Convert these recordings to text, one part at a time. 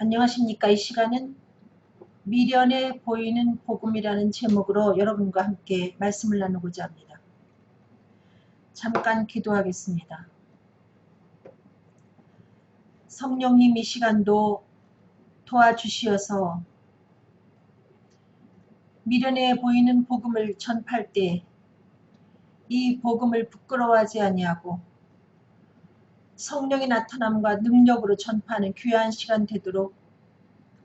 안녕하십니까. 이 시간은 미련해 보이는 복음이라는 제목으로 여러분과 함께 말씀을 나누고자 합니다. 잠깐 기도하겠습니다. 성령님 이 시간도 도와주시어서 미련해 보이는 복음을 전파할 때 이 복음을 부끄러워하지 아니하고 성령의 나타남과 능력으로 전파하는 귀한 시간 되도록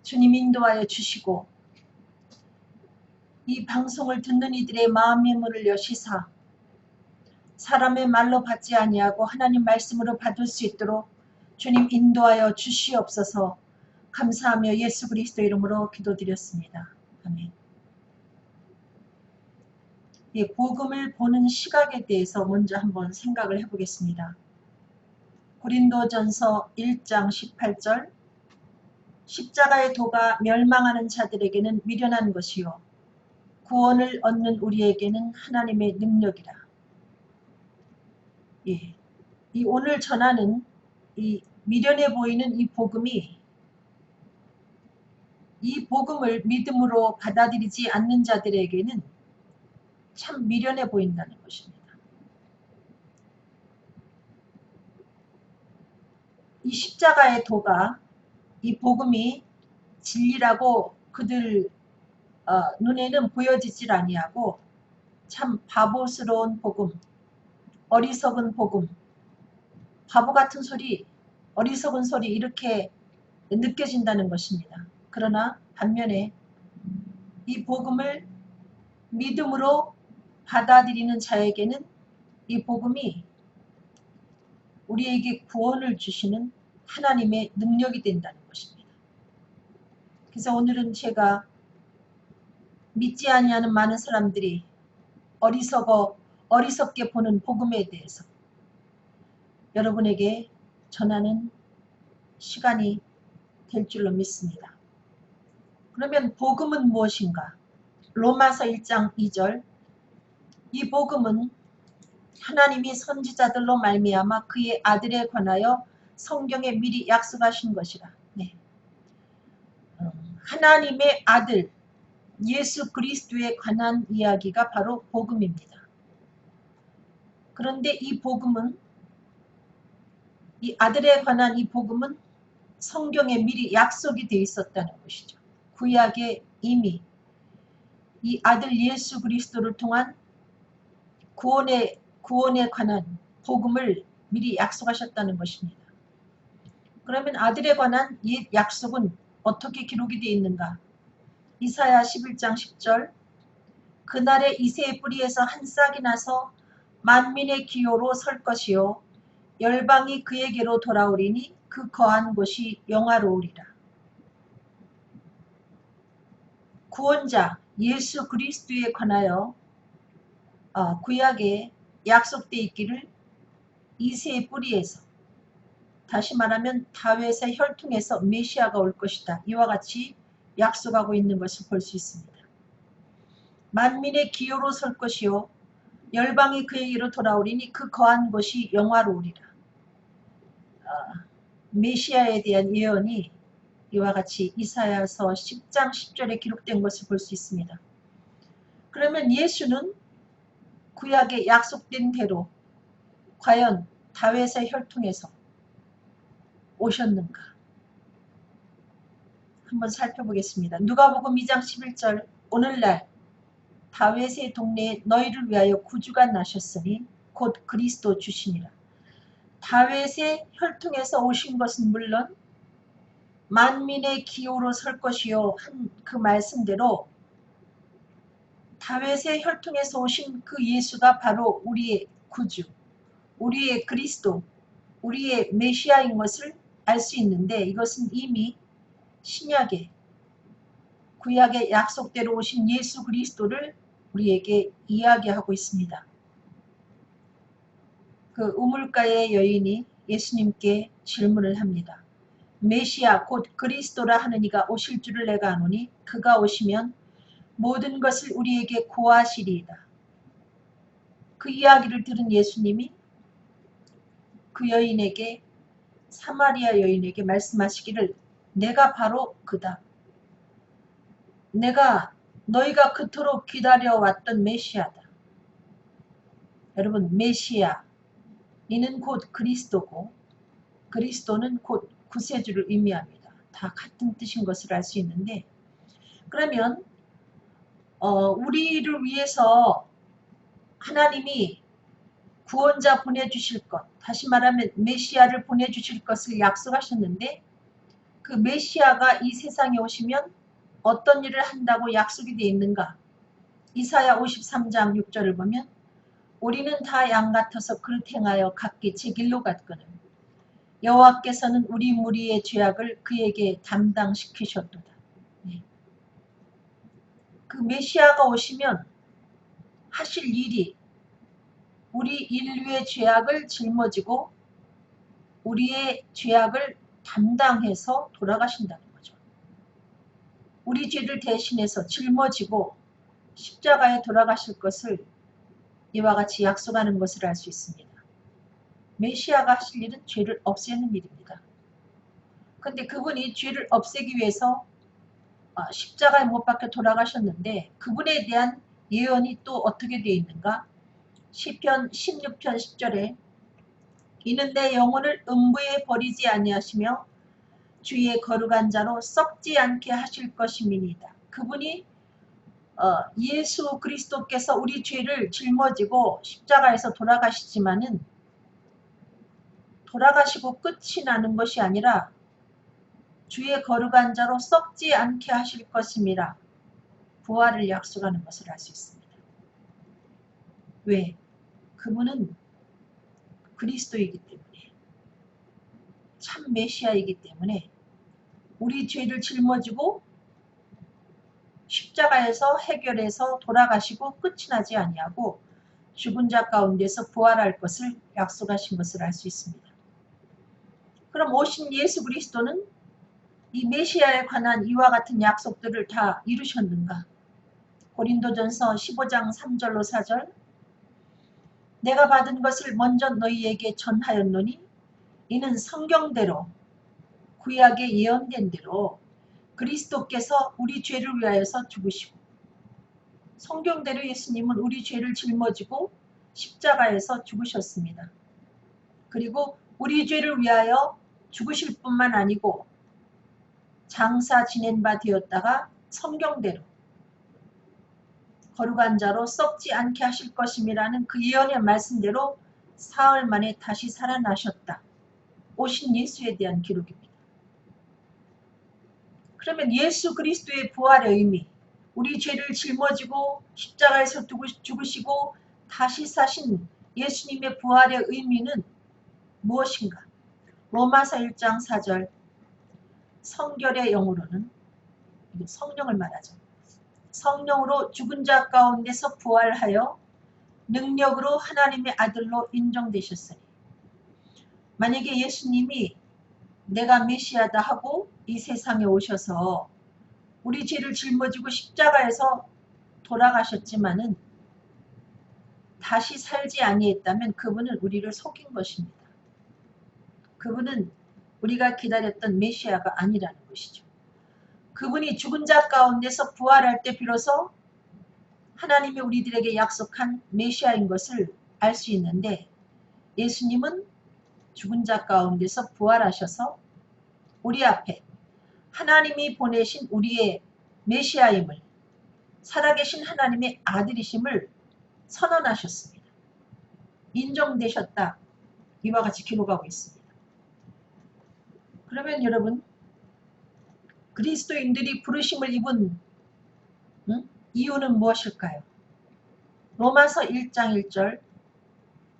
주님 인도하여 주시고 이 방송을 듣는 이들의 마음의 문을 여시사 사람의 말로 받지 아니하고 하나님 말씀으로 받을 수 있도록 주님 인도하여 주시옵소서. 감사하며 예수 그리스도 이름으로 기도드렸습니다. 아멘. 예, 복음을 보는 시각에 대해서 먼저 한번 생각을 해보겠습니다. 고린도전서 1장 18절 십자가의 도가 멸망하는 자들에게는 미련한 것이요 구원을 얻는 우리에게는 하나님의 능력이라. 예, 이 오늘 전하는 이 미련해 보이는 이 복음이 이 복음을 믿음으로 받아들이지 않는 자들에게는 참 미련해 보인다는 것입니다. 이 십자가의 도가 이 복음이 진리라고 그들 눈에는 보여지질 아니하고 참 바보스러운 복음, 어리석은 복음, 바보 같은 소리, 어리석은 소리 이렇게 느껴진다는 것입니다. 그러나 반면에 이 복음을 믿음으로 받아들이는 자에게는 이 복음이 우리에게 구원을 주시는 하나님의 능력이 된다는 것입니다. 그래서 오늘은 제가 믿지 아니하는 많은 사람들이 어리석게 보는 복음에 대해서 여러분에게 전하는 시간이 될 줄로 믿습니다. 그러면 복음은 무엇인가? 로마서 1장 2절 이 복음은 하나님이 선지자들로 말미암아 그의 아들에 관하여 성경에 미리 약속하신 것이라. 네. 하나님의 아들 예수 그리스도에 관한 이야기가 바로 복음입니다. 그런데 이 복음은 이 아들에 관한 이 복음은 성경에 미리 약속이 되어 있었다는 것이죠. 구약에 이미 이 아들 예수 그리스도를 통한 구원에 관한 복음을 미리 약속하셨다는 것입니다. 그러면 아들에 관한 이 약속은 어떻게 기록이 되어 있는가? 이사야 11장 10절 그날에 이새의 뿌리에서 한 싹이 나서 만민의 기요로 설 것이요 열방이 그에게로 돌아오리니 그 거한 곳이 영화로우리라. 구원자 예수 그리스도에 관하여 구약에 약속되어 있기를 이새의 뿌리에서 다시 말하면 다윗의 혈통에서 메시아가 올 것이다. 이와 같이 약속하고 있는 것을 볼 수 있습니다. 만민의 기요로 설 것이요 열방이 그에게로 돌아오리니 그 거한 곳이 영화로우리라. 메시아에 대한 예언이 이와 같이 이사야서 10장 10절에 기록된 것을 볼 수 있습니다. 그러면 예수는 구약에 약속된 대로 과연 다윗의 혈통에서 오셨는가? 한번 살펴보겠습니다. 누가복음 2장 11절 오늘날 다윗의 동네에 너희를 위하여 구주가 나셨으니 곧 그리스도 주시니라. 다윗의 혈통에서 오신 것은 물론 만민의 기호로 설 것이요 한 그 말씀대로 다윗의 혈통에서 오신 그 예수가 바로 우리의 구주, 우리의 그리스도, 우리의 메시아인 것을 알 수 있는데 이것은 이미 신약에 구약의 약속대로 오신 예수 그리스도를 우리에게 이야기하고 있습니다. 그 우물가의 여인이 예수님께 질문을 합니다. 메시아 곧 그리스도라 하는 이가 오실 줄을 내가 아노니 그가 오시면 모든 것을 우리에게 고하시리이다. 그 이야기를 들은 예수님이 그 여인에게 사마리아 여인에게 말씀하시기를 내가 바로 그다. 내가 너희가 그토록 기다려왔던 메시아다. 여러분, 메시아 이는 곧 그리스도고 그리스도는 곧 구세주를 의미합니다. 다 같은 뜻인 것을 알 수 있는데, 그러면 우리를 위해서 하나님이 구원자 보내주실 것, 다시 말하면 메시아를 보내주실 것을 약속하셨는데, 그 메시아가 이 세상에 오시면 어떤 일을 한다고 약속이 되어 있는가? 이사야 53장 6절을 보면 우리는 다 양 같아서 그릇 행하여 각기 제 길로 갔거늘 여호와께서는 우리 무리의 죄악을 그에게 담당시키셨도다. 네. 그 메시아가 오시면 하실 일이 우리 인류의 죄악을 짊어지고 우리의 죄악을 담당해서 돌아가신다는 거죠. 우리 죄를 대신해서 짊어지고 십자가에 돌아가실 것을 이와 같이 약속하는 것을 알 수 있습니다. 메시아가 하실 일은 죄를 없애는 일입니다. 근데 그분이 죄를 없애기 위해서 십자가에 못 박혀 돌아가셨는데, 그분에 대한 예언이 또 어떻게 되어 있는가? 시편 16편 10절에 이는 내 영혼을 음부에 버리지 아니하시며 주의 거룩한 자로 썩지 않게 하실 것임이니이다. 그분이 예수 그리스도께서 우리 죄를 짊어지고 십자가에서 돌아가시지만은 돌아가시고 끝이 나는 것이 아니라 주의 거룩한 자로 썩지 않게 하실 것임이라 부활을 약속하는 것을 알 수 있습니다. 왜? 그분은 그리스도이기 때문에, 참 메시아이기 때문에 우리 죄를 짊어지고 십자가에서 해결해서 돌아가시고 끝이 나지 아니하고 죽은 자 가운데서 부활할 것을 약속하신 것을 알 수 있습니다. 그럼 오신 예수 그리스도는 이 메시아에 관한 이와 같은 약속들을 다 이루셨는가? 고린도전서 15장 3절로 4절 내가 받은 것을 먼저 너희에게 전하였노니 이는 성경대로 구약에 예언된 대로 그리스도께서 우리 죄를 위하여서 죽으시고, 성경대로 예수님은 우리 죄를 짊어지고 십자가에서 죽으셨습니다. 그리고 우리 죄를 위하여 죽으실 뿐만 아니고 장사 지낸 바 되었다가 성경대로 거룩한 자로 썩지 않게 하실 것임이라는 그 예언의 말씀대로 사흘 만에 다시 살아나셨다. 오신 예수에 대한 기록입니다. 그러면 예수 그리스도의 부활의 의미, 우리 죄를 짊어지고 십자가에서 죽으시고 다시 사신 예수님의 부활의 의미는 무엇인가? 로마서 1장 4절 성결의 영으로는, 성령을 말하죠. 성령으로 죽은 자 가운데서 부활하여 능력으로 하나님의 아들로 인정되셨으니, 만약에 예수님이 내가 메시아다 하고 이 세상에 오셔서 우리 죄를 짊어지고 십자가에서 돌아가셨지만은 다시 살지 아니했다면 그분은 우리를 속인 것입니다. 그분은 우리가 기다렸던 메시아가 아니라는 것이죠. 그분이 죽은 자 가운데서 부활할 때 비로소 하나님이 우리들에게 약속한 메시아인 것을 알 수 있는데, 예수님은 죽은 자 가운데서 부활하셔서 우리 앞에 하나님이 보내신 우리의 메시아임을, 살아계신 하나님의 아들이심을 선언하셨습니다. 인정되셨다. 이와 같이 기록하고 있습니다. 그러면 여러분, 그리스도인들이 부르심을 입은 이유는 무엇일까요? 로마서 1장 1절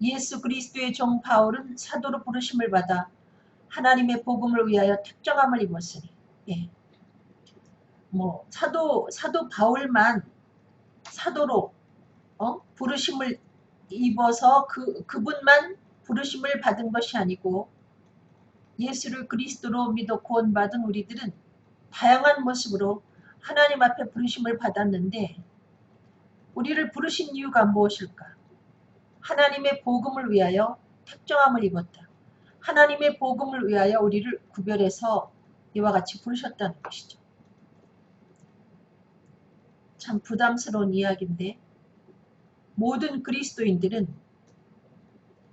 예수 그리스도의 종 바울은 사도로 부르심을 받아 하나님의 복음을 위하여 특정함을 입었으니, 예. 사도 바울만 사도로 부르심을 입어서 그분만 부르심을 받은 것이 아니고, 예수를 그리스도로 믿어 구원받은 우리들은 다양한 모습으로 하나님 앞에 부르심을 받았는데, 우리를 부르신 이유가 무엇일까? 하나님의 복음을 위하여 특정함을 입었다. 하나님의 복음을 위하여 우리를 구별해서 이와 같이 부르셨다는 것이죠. 참 부담스러운 이야기인데 모든 그리스도인들은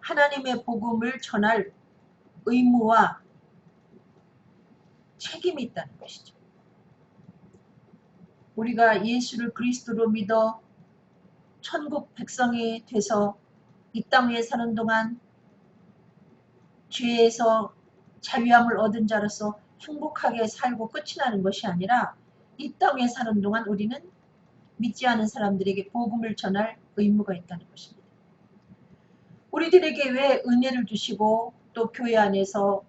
하나님의 복음을 전할 의무와 책임이 있다는 것이죠. 우리가 예수를 그리스도로 믿어 천국 백성이 돼서 이 땅 위에 사는 동안 죄에서 자유함을 얻은 자로서 행복하게 살고 끝이 나는 것이 아니라 이 땅에 사는 동안 우리는 믿지 않은 사람들에게 복음을 전할 의무가 있다는 것입니다. 우리들에게 왜 은혜를 주시고 또 교회 안에서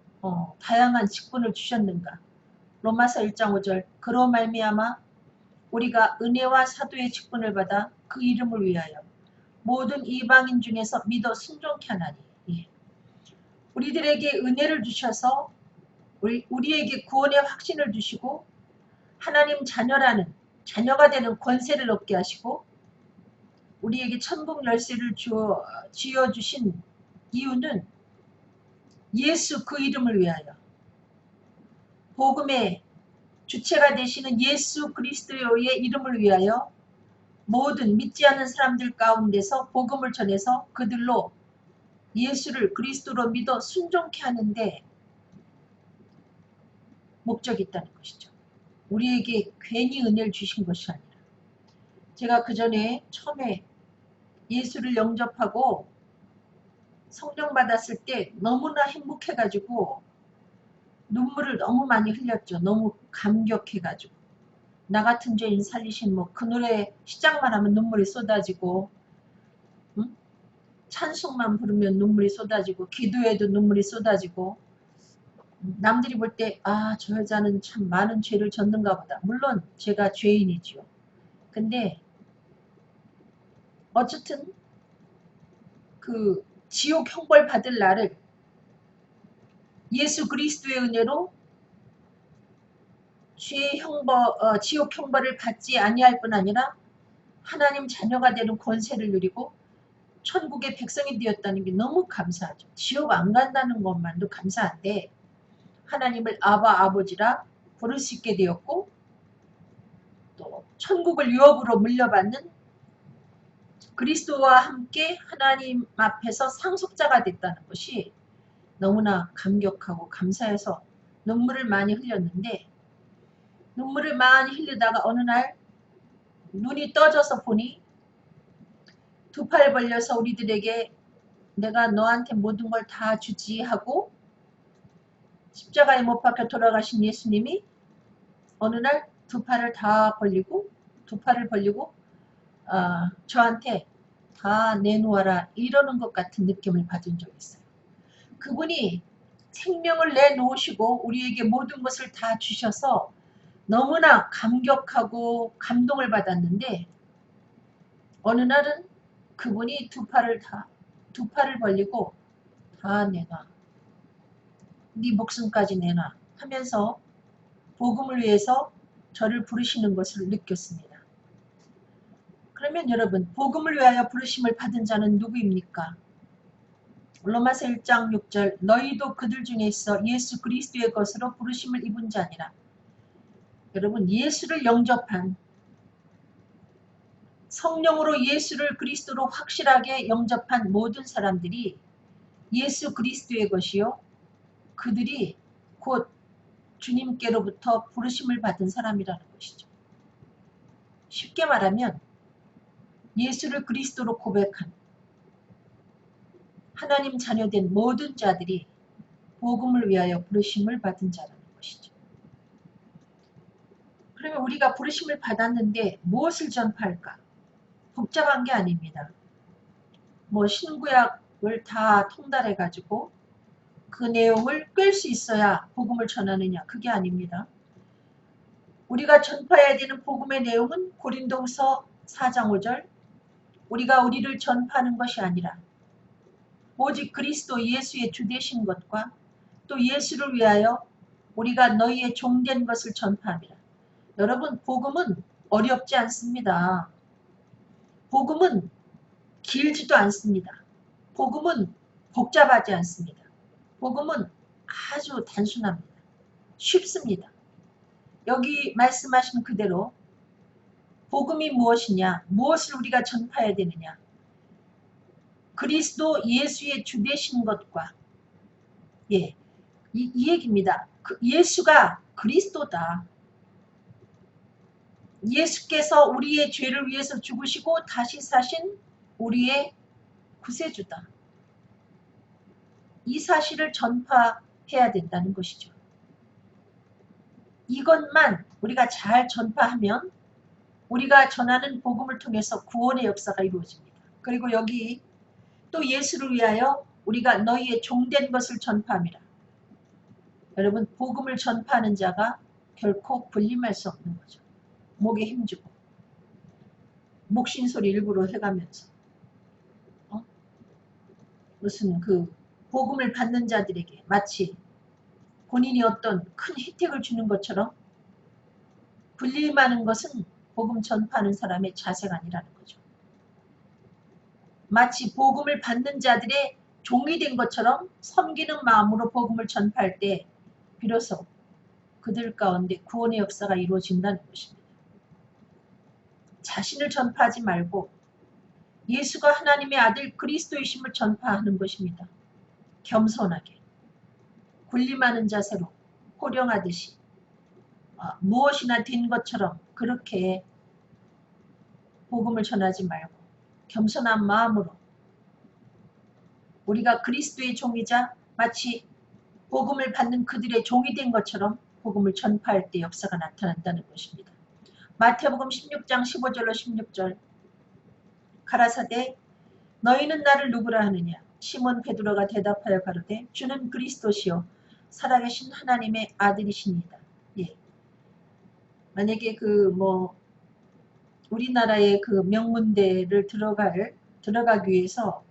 다양한 직분을 주셨는가? 로마서 1장 5절 그로 말미암아 우리가 은혜와 사도의 직분을 받아 그 이름을 위하여 모든 이방인 중에서 믿어 순종케 하나니. 예. 우리들에게 은혜를 주셔서 우리에게 구원의 확신을 주시고 하나님 자녀가 되는 권세를 얻게 하시고 우리에게 천국 열쇠를 쥐어주신 이유는 예수 그 이름을 위하여 복음의 주체가 되시는 예수 그리스도의 이름을 위하여 모든 믿지 않는 사람들 가운데서 복음을 전해서 그들로 예수를 그리스도로 믿어 순종케 하는데 목적이 있다는 것이죠. 우리에게 괜히 은혜를 주신 것이 아니라 제가 그 전에 처음에 예수를 영접하고 성령 받았을 때 너무나 행복해가지고 눈물을 너무 많이 흘렸죠. 너무 감격해가지고 나 같은 죄인 살리신 그 노래 시작만 하면 눈물이 쏟아지고 응? 찬송만 부르면 눈물이 쏟아지고 기도해도 눈물이 쏟아지고 남들이 볼 때 저 여자는 참 많은 죄를 졌는가 보다. 물론 제가 죄인이지요. 근데 어쨌든 그 지옥 형벌 받을 나를 예수 그리스도의 은혜로 지옥 형벌을 받지 아니할 뿐 아니라 하나님 자녀가 되는 권세를 누리고 천국의 백성이 되었다는 게 너무 감사하죠. 지옥 안 간다는 것만도 감사한데 하나님을 아버지라 부를 수 있게 되었고 또 천국을 유업으로 물려받는 그리스도와 함께 하나님 앞에서 상속자가 됐다는 것이 너무나 감격하고 감사해서 눈물을 많이 흘렸는데 눈물을 많이 흘리다가 어느 날 눈이 떠져서 보니 두 팔 벌려서 우리들에게 내가 너한테 모든 걸 다 주지 하고 십자가에 못 박혀 돌아가신 예수님이 어느 날 두 팔을 벌리고 저한테 다 내놓아라 이러는 것 같은 느낌을 받은 적이 있어요. 그분이 생명을 내놓으시고 우리에게 모든 것을 다 주셔서 너무나 감격하고 감동을 받았는데 어느 날은 그분이 두 팔을 벌리고 다 내놔. 네 목숨까지 내놔 하면서 복음을 위해서 저를 부르시는 것을 느꼈습니다. 그러면 여러분 복음을 위하여 부르심을 받은 자는 누구입니까? 로마서 1장 6절 너희도 그들 중에 있어 예수 그리스도의 것으로 부르심을 입은 자니라. 여러분 예수를 영접한 성령으로 예수를 그리스도로 확실하게 영접한 모든 사람들이 예수 그리스도의 것이요 그들이 곧 주님께로부터 부르심을 받은 사람이라는 것이죠. 쉽게 말하면 예수를 그리스도로 고백한 하나님 자녀된 모든 자들이 복음을 위하여 부르심을 받은 자라는 것이죠. 그러면 우리가 부르심을 받았는데 무엇을 전파할까? 복잡한 게 아닙니다. 신구약을 다 통달해 가지고 그 내용을 꿰 수 있어야 복음을 전하느냐 그게 아닙니다. 우리가 전파해야 되는 복음의 내용은 고린도후서 4장 5절 우리가 우리를 전파하는 것이 아니라 오직 그리스도 예수의 주되신 것과 또 예수를 위하여 우리가 너희의 종된 것을 전파합니다. 여러분 복음은 어렵지 않습니다. 복음은 길지도 않습니다. 복음은 복잡하지 않습니다. 복음은 아주 단순합니다. 쉽습니다. 여기 말씀하신 그대로 복음이 무엇이냐, 무엇을 우리가 전파해야 되느냐, 그리스도 예수의 주 되신 것과 이 얘기입니다. 예수가 그리스도다. 예수께서 우리의 죄를 위해서 죽으시고 다시 사신 우리의 구세주다. 이 사실을 전파해야 된다는 것이죠. 이것만 우리가 잘 전파하면 우리가 전하는 복음을 통해서 구원의 역사가 이루어집니다. 그리고 여기 또 예수를 위하여 우리가 너희의 종된 것을 전파함이라. 여러분, 복음을 전파하는 자가 결코 군림할 수 없는 거죠. 목에 힘주고 목신소리 일부러 해가면서 무슨 그 복음을 받는 자들에게 마치 본인이 어떤 큰 혜택을 주는 것처럼 군림하는 것은 복음 전파하는 사람의 자세가 아니라는 거죠. 마치 복음을 받는 자들의 종이 된 것처럼 섬기는 마음으로 복음을 전파할 때 비로소 그들 가운데 구원의 역사가 이루어진다는 것입니다. 자신을 전파하지 말고 예수가 하나님의 아들 그리스도이심을 전파하는 것입니다. 겸손하게 군림하는 자세로 호령하듯이 무엇이나 된 것처럼 그렇게 복음을 전하지 말고 겸손한 마음으로 우리가 그리스도의 종이자 마치 복음을 받는 그들의 종이 된 것처럼 복음을 전파할 때 역사가 나타난다는 것입니다. 마태복음 16장 15절로 16절 가라사대 너희는 나를 누구라 하느냐 시몬 베드로가 대답하여 가로되 주는 그리스도시요 살아계신 하나님의 아들이시니이다. 예. 만약에 우리나라의 그 명문대를 들어가기 위해서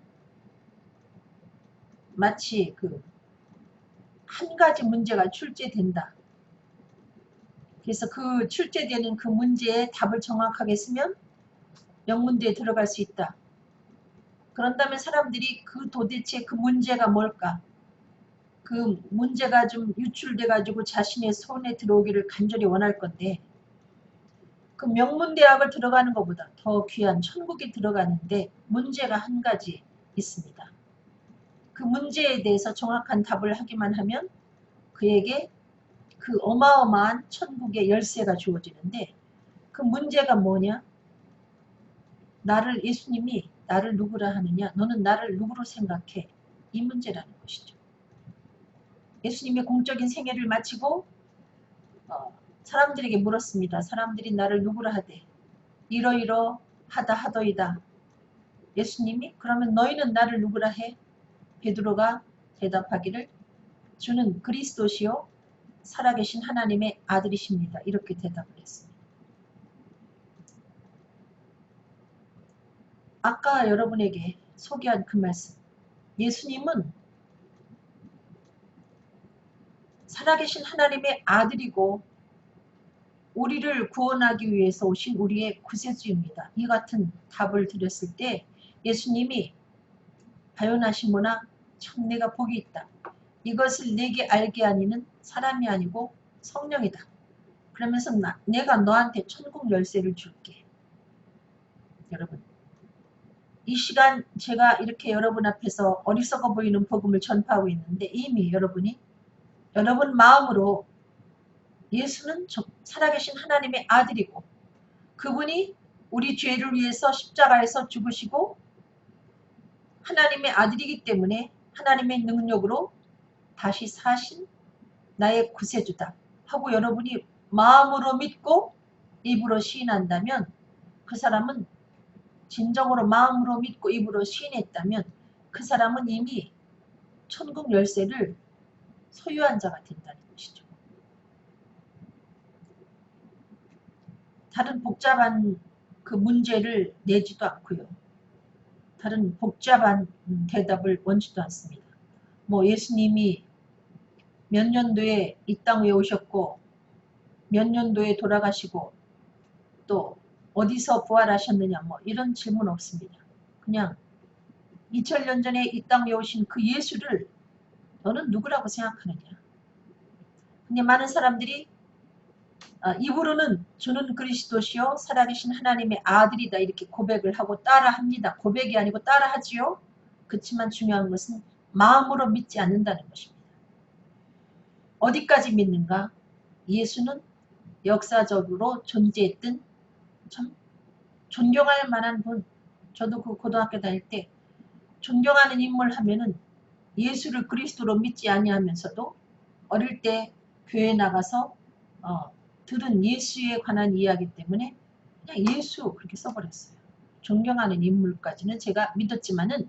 마치 한 가지 문제가 출제된다. 그래서 그 출제되는 그 문제의 답을 정확하게 쓰면 명문대에 들어갈 수 있다. 그런다면 사람들이 도대체 그 문제가 뭘까? 그 문제가 좀 유출돼 가지고 자신의 손에 들어오기를 간절히 원할 건데 그 명문대학을 들어가는 것보다 더 귀한 천국에 들어가는데 문제가 한 가지 있습니다. 그 문제에 대해서 정확한 답을 하기만 하면 그에게 그 어마어마한 천국의 열쇠가 주어지는데 그 문제가 뭐냐? 예수님이 나를 누구라 하느냐? 너는 나를 누구로 생각해? 이 문제라는 것이죠. 예수님의 공적인 생애를 마치고 사람들에게 물었습니다. 사람들이 나를 누구라 하되 이러이러하다 하더이다. 예수님이 그러면 너희는 나를 누구라 해? 베드로가 대답하기를 주는 그리스도시요 살아계신 하나님의 아들이십니다. 이렇게 대답을 했습니다. 아까 여러분에게 소개한 그 말씀 예수님은 살아계신 하나님의 아들이고 우리를 구원하기 위해서 오신 우리의 구세주입니다. 이 같은 답을 드렸을 때 예수님이 바요나시모나 참 내가 복이 있다. 이것을 내게 알게 하니는 사람이 아니고 성령이다. 그러면서 내가 너한테 천국 열쇠를 줄게. 여러분 이 시간 제가 이렇게 여러분 앞에서 어리석어 보이는 복음을 전파하고 있는데 이미 여러분 마음으로 예수는 살아계신 하나님의 아들이고 그분이 우리 죄를 위해서 십자가에서 죽으시고 하나님의 아들이기 때문에 하나님의 능력으로 다시 사신 나의 구세주다 하고 여러분이 마음으로 믿고 입으로 시인한다면 그 사람은 진정으로 마음으로 믿고 입으로 시인했다면 그 사람은 이미 천국 열쇠를 소유한 자가 된다는 것이죠. 다른 복잡한 그 문제를 내지도 않고요. 다른 복잡한 대답을 원치도 않습니다. 예수님이 몇 년도에 이 땅 위에 오셨고 몇 년도에 돌아가시고 또 어디서 부활하셨느냐 이런 질문 없습니다. 그냥 2000년 전에 이 땅 위에 오신 그 예수를 너는 누구라고 생각하느냐? 근데 많은 사람들이 입으로는 주는 그리스도시요 살아계신 하나님의 아들이다 이렇게 고백을 하고 따라합니다. 고백이 아니고 따라하지요. 그렇지만 중요한 것은 마음으로 믿지 않는다는 것입니다. 어디까지 믿는가? 예수는 역사적으로 존재했던 참 존경할 만한 분. 저도 그 고등학교 다닐 때 존경하는 인물 하면은 예수를 그리스도로 믿지 아니하면서도 어릴 때 교회 나가서 들은 예수에 관한 이야기 때문에 그냥 예수 그렇게 써버렸어요. 존경하는 인물까지는 제가 믿었지만은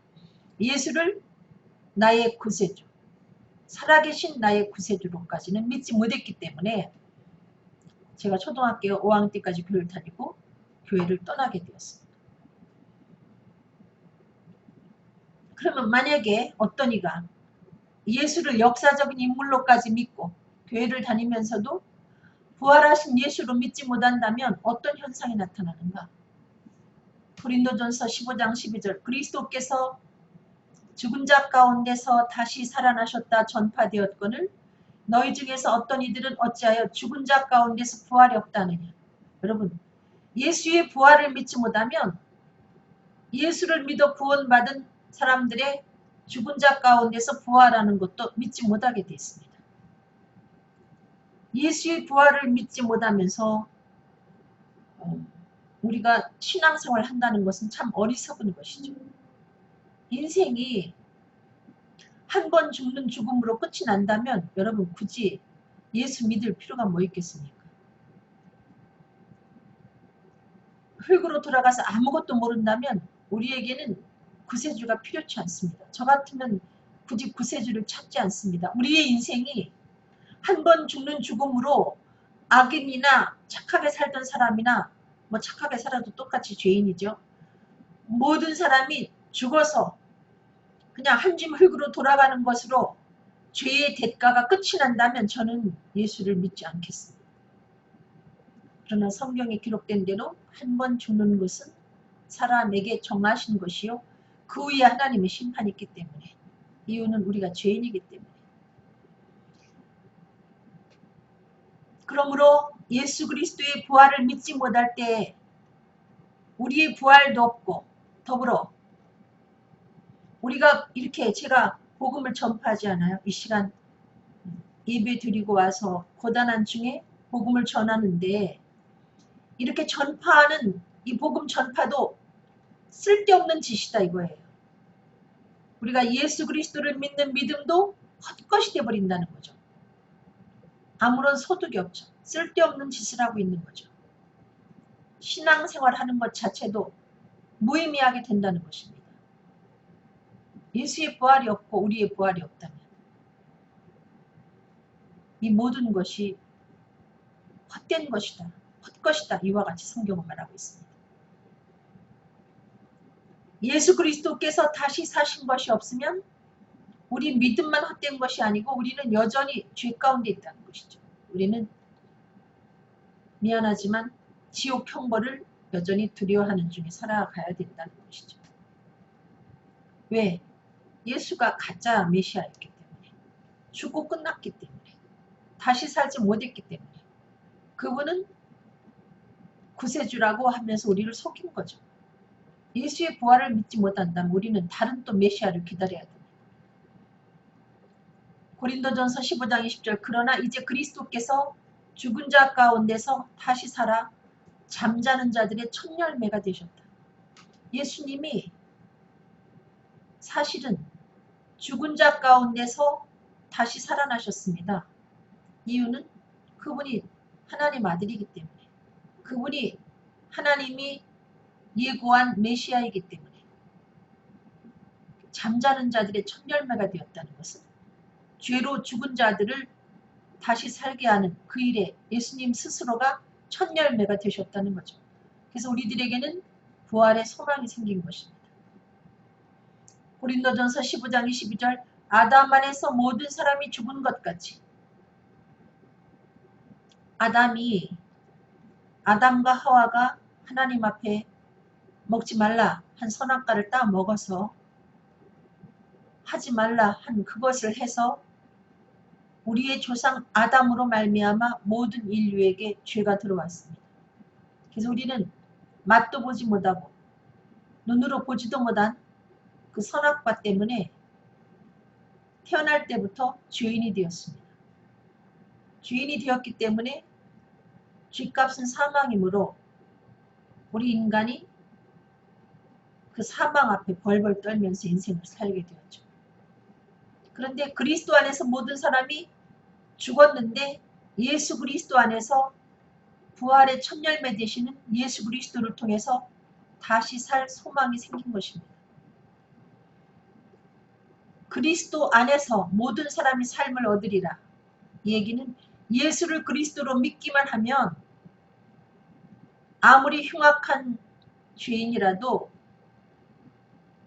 예수를 나의 구세주, 살아계신 나의 구세주로까지는 믿지 못했기 때문에 제가 초등학교 5학년 때까지 교회를 다니고 교회를 떠나게 되었습니다. 그러면 만약에 어떤 이가 예수를 역사적인 인물로까지 믿고 교회를 다니면서도 부활하신 예수로 믿지 못한다면 어떤 현상이 나타나는가? 고린도전서 15장 12절 그리스도께서 죽은 자 가운데서 다시 살아나셨다 전파되었거늘 너희 중에서 어떤 이들은 어찌하여 죽은 자 가운데서 부활이 없다느냐. 여러분 예수의 부활을 믿지 못하면 예수를 믿어 구원받은 사람들의 죽은 자 가운데서 부활하는 것도 믿지 못하게 되어 있습니다. 예수의 부활을 믿지 못하면서 우리가 신앙생활을 한다는 것은 참 어리석은 것이죠. 인생이 한 번 죽는 죽음으로 끝이 난다면 여러분 굳이 예수 믿을 필요가 뭐 있겠습니까? 흙으로 돌아가서 아무것도 모른다면 우리에게는 구세주가 필요치 않습니다. 저 같으면 굳이 구세주를 찾지 않습니다. 우리의 인생이 한 번 죽는 죽음으로 악인이나 착하게 살던 사람이나 뭐 착하게 살아도 똑같이 죄인이죠. 모든 사람이 죽어서 그냥 한 줌 흙으로 돌아가는 것으로 죄의 대가가 끝이 난다면 저는 예수를 믿지 않겠습니다. 그러나 성경에 기록된 대로 한 번 죽는 것은 사람에게 정하신 것이요 그 위에 하나님의 심판이 있기 때문에 이유는 우리가 죄인이기 때문에 그러므로 예수 그리스도의 부활을 믿지 못할 때 우리의 부활도 없고 더불어 우리가 이렇게 제가 복음을 전파하지 않아요? 이 시간 예배 드리고 와서 고단한 중에 복음을 전하는데 이렇게 전파하는 이 복음 전파도 쓸데없는 짓이다 이거예요. 우리가 예수 그리스도를 믿는 믿음도 헛것이 되어버린다는 거죠. 아무런 소득이 없죠. 쓸데없는 짓을 하고 있는 거죠. 신앙생활하는 것 자체도 무의미하게 된다는 것입니다. 예수의 부활이 없고 우리의 부활이 없다면 이 모든 것이 헛된 것이다. 헛것이다. 이와 같이 성경은 말하고 있습니다. 예수 그리스도께서 다시 사신 것이 없으면 우리 믿음만 헛된 것이 아니고 우리는 여전히 죄 가운데 있다는 것이죠. 우리는 미안하지만 지옥 형벌을 여전히 두려워하는 중에 살아가야 된다는 것이죠. 왜? 예수가 가짜 메시아였기 때문에 죽고 끝났기 때문에 다시 살지 못했기 때문에 그분은 구세주라고 하면서 우리를 속인 거죠. 예수의 부활을 믿지 못한다면 우리는 다른 또 메시아를 기다려야 됩니다. 고린도전서 15장 20절 그러나 이제 그리스도께서 죽은 자 가운데서 다시 살아 잠자는 자들의 첫 열매가 되셨다. 예수님이 사실은 죽은 자 가운데서 다시 살아나셨습니다. 이유는 그분이 하나님 아들이기 때문에 그분이 하나님이 예고한 메시아이기 때문에 잠자는 자들의 첫 열매가 되었다는 것은 죄로 죽은 자들을 다시 살게 하는 그 일에 예수님 스스로가 첫 열매가 되셨다는 거죠. 그래서 우리들에게는 부활의 소망이 생긴 것입니다. 고린도전서 15장 22절 아담 안에서 모든 사람이 죽은 것 같이 아담과 하와가 하나님 앞에 먹지 말라 한 선악과를 따 먹어서 하지 말라 한 그것을 해서 우리의 조상 아담으로 말미암아 모든 인류에게 죄가 들어왔습니다. 그래서 우리는 맛도 보지 못하고 눈으로 보지도 못한 그 선악과 때문에 태어날 때부터 죄인이 되었습니다. 죄인이 되었기 때문에 죗값은 사망이므로 우리 인간이 그 사망 앞에 벌벌 떨면서 인생을 살게 되었죠. 그런데 그리스도 안에서 모든 사람이 죽었는데 예수 그리스도 안에서 부활의 첫 열매 되시는 예수 그리스도를 통해서 다시 살 소망이 생긴 것입니다. 그리스도 안에서 모든 사람이 삶을 얻으리라. 이 얘기는 예수를 그리스도로 믿기만 하면 아무리 흉악한 죄인이라도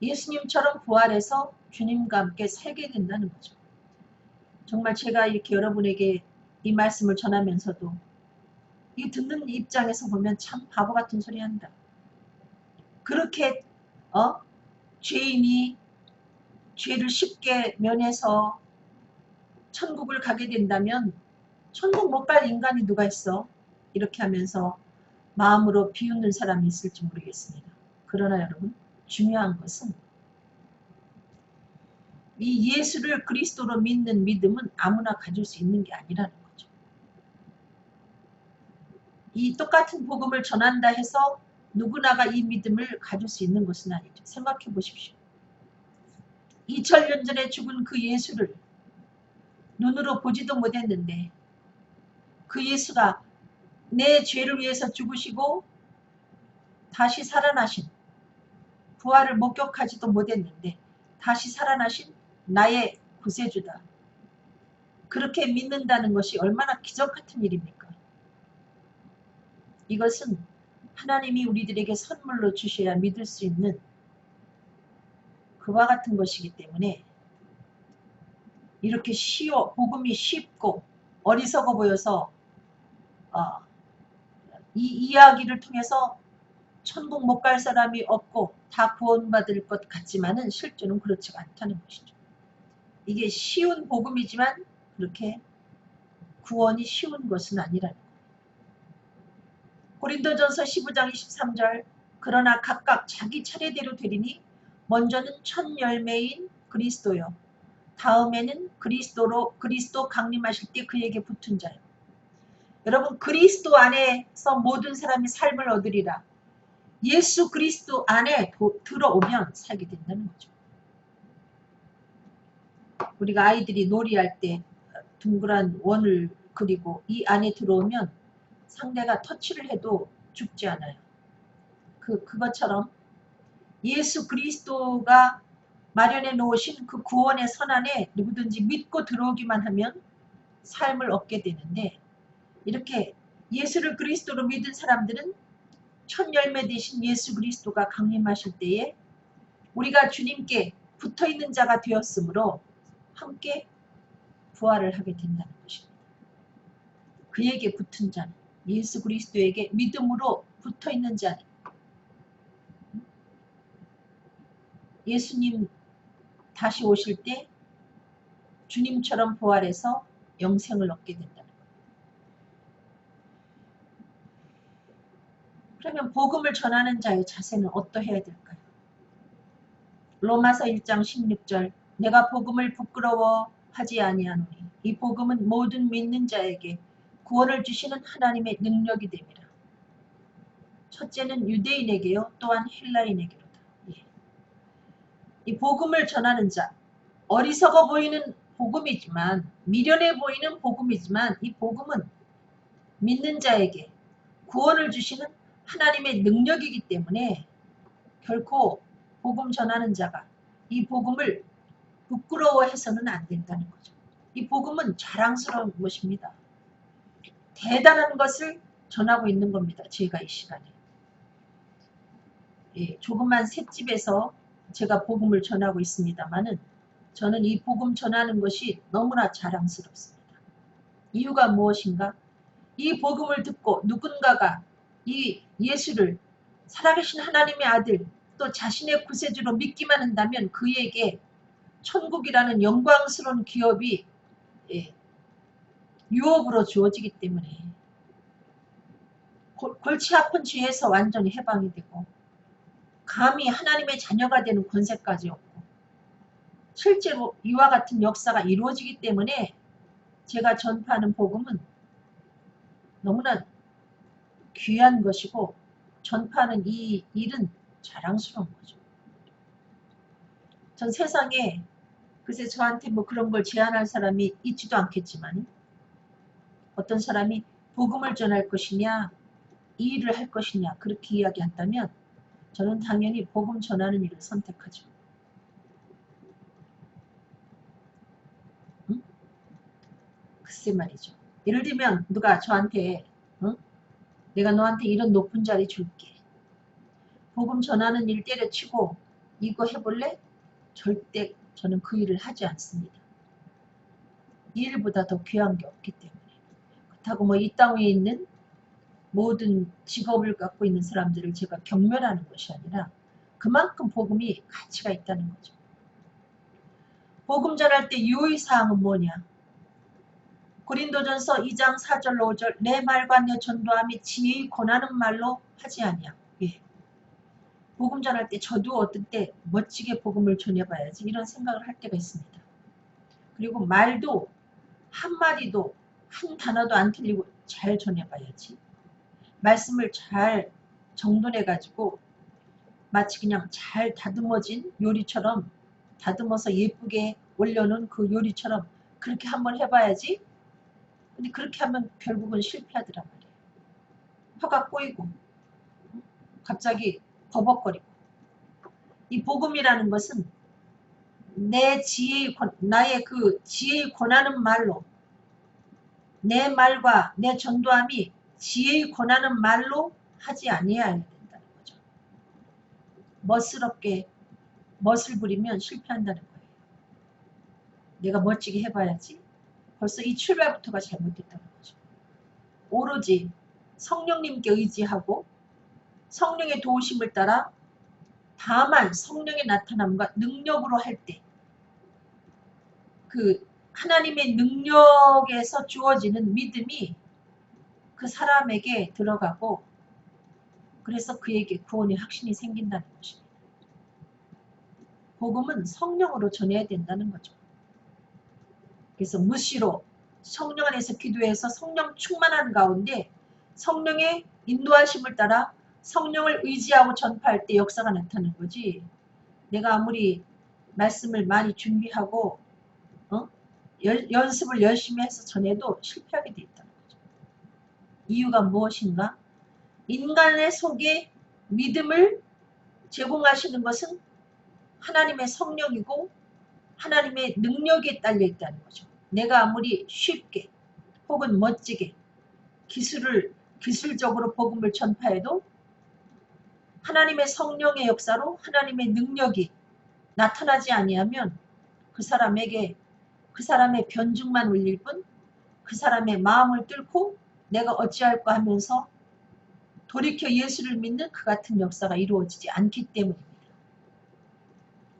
예수님처럼 부활해서 주님과 함께 살게 된다는 거죠. 정말 제가 이렇게 여러분에게 이 말씀을 전하면서도 이 듣는 입장에서 보면 참 바보 같은 소리 한다. 그렇게 죄인이 죄를 쉽게 면해서 천국을 가게 된다면 천국 못 갈 인간이 누가 있어? 이렇게 하면서 마음으로 비웃는 사람이 있을지 모르겠습니다. 그러나 여러분, 중요한 것은 이 예수를 그리스도로 믿는 믿음은 아무나 가질 수 있는 게 아니라는 거죠. 이 똑같은 복음을 전한다 해서 누구나가 이 믿음을 가질 수 있는 것은 아니죠. 생각해 보십시오. 2000년 전에 죽은 그 예수를 눈으로 보지도 못했는데 그 예수가 내 죄를 위해서 죽으시고 다시 살아나신, 부활을 목격하지도 못했는데 다시 살아나신 나의 구세주다. 그렇게 믿는다는 것이 얼마나 기적 같은 일입니까? 이것은 하나님이 우리들에게 선물로 주셔야 믿을 수 있는 그와 같은 것이기 때문에 이렇게 복음이 쉽고 어리석어 보여서 이 이야기를 통해서 천국 못 갈 사람이 없고 다 구원받을 것 같지만은 실제는 그렇지가 않다는 것이죠. 이게 쉬운 복음이지만 그렇게 구원이 쉬운 것은 아니라는 거예요. 고린도전서 15장 23절 그러나 각각 자기 차례대로 되리니 먼저는 첫 열매인 그리스도요. 다음에는 그리스도 강림하실 때 그에게 붙은 자요. 여러분 그리스도 안에서 모든 사람이 삶을 얻으리라. 예수 그리스도 안에 들어오면 살게 된다는 거죠. 우리가 아이들이 놀이할 때 둥그란 원을 그리고 이 안에 들어오면 상대가 터치를 해도 죽지 않아요. 그것처럼 예수 그리스도가 마련해 놓으신 그 구원의 선 안에 누구든지 믿고 들어오기만 하면 삶을 얻게 되는데 이렇게 예수를 그리스도로 믿은 사람들은 첫 열매 되신 예수 그리스도가 강림하실 때에 우리가 주님께 붙어있는 자가 되었으므로 함께 부활을 하게 된다는 것입니다. 그에게 붙은 자는 예수 그리스도에게 믿음으로 붙어있는 자는 예수님 다시 오실 때 주님처럼 부활해서 영생을 얻게 된다는 거예요. 그러면 복음을 전하는 자의 자세는 어떠해야 될까요? 로마서 1장 16절 내가 복음을 부끄러워하지 아니하노니 이 복음은 모든 믿는 자에게 구원을 주시는 하나님의 능력이 됨이라. 첫째는 유대인에게요 또한 헬라인에게로다. 예. 이 복음을 전하는 자 어리석어 보이는 복음이지만 미련해 보이는 복음이지만 이 복음은 믿는 자에게 구원을 주시는 하나님의 능력이기 때문에 결코 복음 전하는 자가 이 복음을 부끄러워해서는 안 된다는 거죠. 이 복음은 자랑스러운 것입니다. 대단한 것을 전하고 있는 겁니다. 제가 이 시간에. 예, 조그만 셋집에서 제가 복음을 전하고 있습니다만은 저는 이 복음 전하는 것이 너무나 자랑스럽습니다. 이유가 무엇인가? 이 복음을 듣고 누군가가 이 예수를 살아계신 하나님의 아들 또 자신의 구세주로 믿기만 한다면 그에게 천국이라는 영광스러운 기업이 유혹으로 주어지기 때문에 골치 아픈 죄에서 완전히 해방이 되고 감히 하나님의 자녀가 되는 권세까지 얻고 실제로 이와 같은 역사가 이루어지기 때문에 제가 전파하는 복음은 너무나 귀한 것이고 전파하는 이 일은 자랑스러운 거죠. 전 세상에 글쎄 저한테 뭐 그런 걸 제안할 사람이 있지도 않겠지만 어떤 사람이 복음을 전할 것이냐 이 일을 할 것이냐 그렇게 이야기한다면 저는 당연히 복음 전하는 일을 선택하죠. 응? 글쎄 말이죠. 예를 들면 누가 저한테 응? 내가 너한테 이런 높은 자리 줄게. 복음 전하는 일 때려치고 이거 해볼래? 절대 저는 그 일을 하지 않습니다. 이 일보다 더 귀한 게 없기 때문에. 그렇다고 뭐 이 땅 위에 있는 모든 직업을 갖고 있는 사람들을 제가 경멸하는 것이 아니라 그만큼 복음이 가치가 있다는 거죠. 복음 전할 때 유의사항은 뭐냐? 고린도전서 2장 4절 5절 내 말과 내 전도함이 지혜의 권하는 말로 하지 아니야. 예. 복음 전할 때 저도 어떤 때 멋지게 복음을 전해봐야지 이런 생각을 할 때가 있습니다. 그리고 말도 한마디도 한 단어도 안 틀리고 잘 전해봐야지. 말씀을 잘 정돈해가지고 마치 그냥 잘 다듬어진 요리처럼 다듬어서 예쁘게 올려놓은 그 요리처럼 그렇게 한번 해봐야지. 근데 그렇게 하면 결국은 실패하더란 말이에요. 혀가 꼬이고 갑자기 버벅거리고. 이 복음이라는 것은 내 지혜의 나의 그 지혜의 권하는 말로 내 말과 내 전도함이 지혜의 권하는 말로 하지 아니해야 된다는 거죠. 멋스럽게 멋을 부리면 실패한다는 거예요. 내가 멋지게 해봐야지. 벌써 이 출발부터가 잘못됐다는 거죠. 오로지 성령님께 의지하고 성령의 도우심을 따라 다만 성령의 나타남과 능력으로 할 때 그 하나님의 능력에서 주어지는 믿음이 그 사람에게 들어가고 그래서 그에게 구원의 확신이 생긴다는 것입니다. 복음은 성령으로 전해야 된다는 거죠. 그래서 무시로 성령 안에서 기도해서 성령 충만한 가운데 성령의 인도하심을 따라 성령을 의지하고 전파할 때 역사가 나타나는 거지. 내가 아무리 말씀을 많이 준비하고 연습을 열심히 해서 전해도 실패하게 돼 있다는 거죠. 이유가 무엇인가? 인간의 속에 믿음을 제공하시는 것은 하나님의 성령이고 하나님의 능력에 딸려 있다는 거죠. 내가 아무리 쉽게 혹은 멋지게 기술적으로 복음을 전파해도 하나님의 성령의 역사로 하나님의 능력이 나타나지 아니하면 그 사람에게 그 사람의 변증만 울릴 뿐 그 사람의 마음을 뚫고 내가 어찌할까 하면서 돌이켜 예수를 믿는 그 같은 역사가 이루어지지 않기 때문입니다.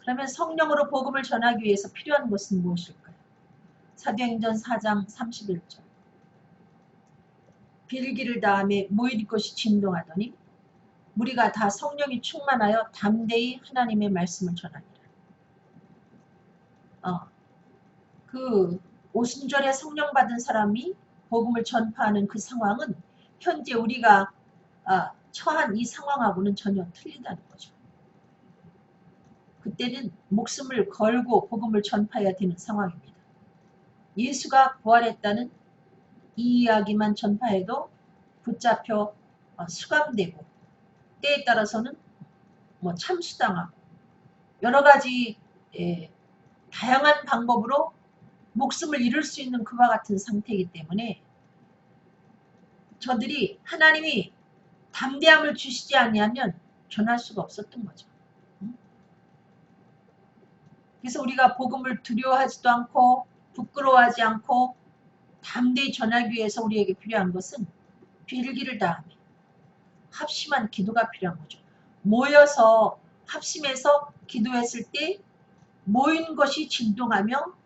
그러면 성령으로 복음을 전하기 위해서 필요한 것은 무엇일까요? 사도행전 4장 31절 빌기를 다음에 모일 곳이 진동하더니 우리가 다 성령이 충만하여 담대히 하나님의 말씀을 전하니라. 그 오순절에 성령 받은 사람이 복음을 전파하는 그 상황은 현재 우리가 처한 이 상황하고는 전혀 틀리다는 거죠. 그때는 목숨을 걸고 복음을 전파해야 되는 상황입니다. 예수가 부활했다는 이 이야기만 전파해도 붙잡혀 수감되고 때에 따라서는 뭐 참수당하고 여러 가지 다양한 방법으로 목숨을 잃을 수 있는 그와 같은 상태이기 때문에 저들이 하나님이 담대함을 주시지 아니하면 전할 수가 없었던 거죠. 그래서 우리가 복음을 두려워하지도 않고 부끄러워하지 않고 담대히 전하기 위해서 우리에게 필요한 것은 빌기를 다하며 합심한 기도가 필요한 거죠. 모여서 합심해서 기도했을 때 모인 것이 진동하며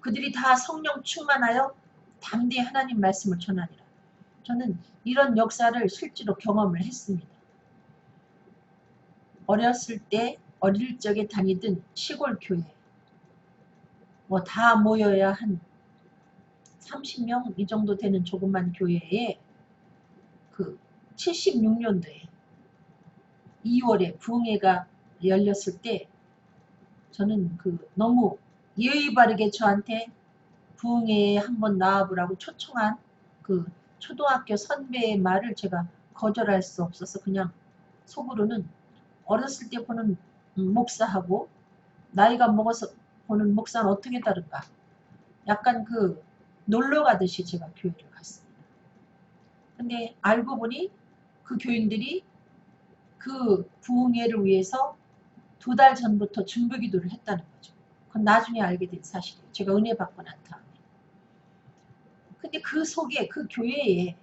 그들이 다 성령 충만하여 담대히 하나님 말씀을 전하리라. 저는 이런 역사를 실제로 경험을 했습니다. 어렸을 때 어릴 적에 다니던 시골 교회 뭐 다 모여야 한 30명 이 정도 되는 조그만 교회에 그 76년도에 2월에 부흥회가 열렸을 때 저는 그 너무 예의 바르게 저한테 부흥회에 한번 나와보라고 초청한 그 초등학교 선배의 말을 제가 거절할 수 없어서 그냥 속으로는 어렸을 때 보는 목사하고 나이가 먹어서 보는 목사는 어떻게 다른가. 약간 그 놀러 가듯이 제가 교회를 갔습니다. 근데 알고 보니 그 교인들이 그 부흥회를 위해서 2달 전부터 중보기도를 했다는 거죠. 그건 나중에 알게 된 사실이에요. 제가 은혜 받고 난 다음에. 근데 그 속에 그 교회에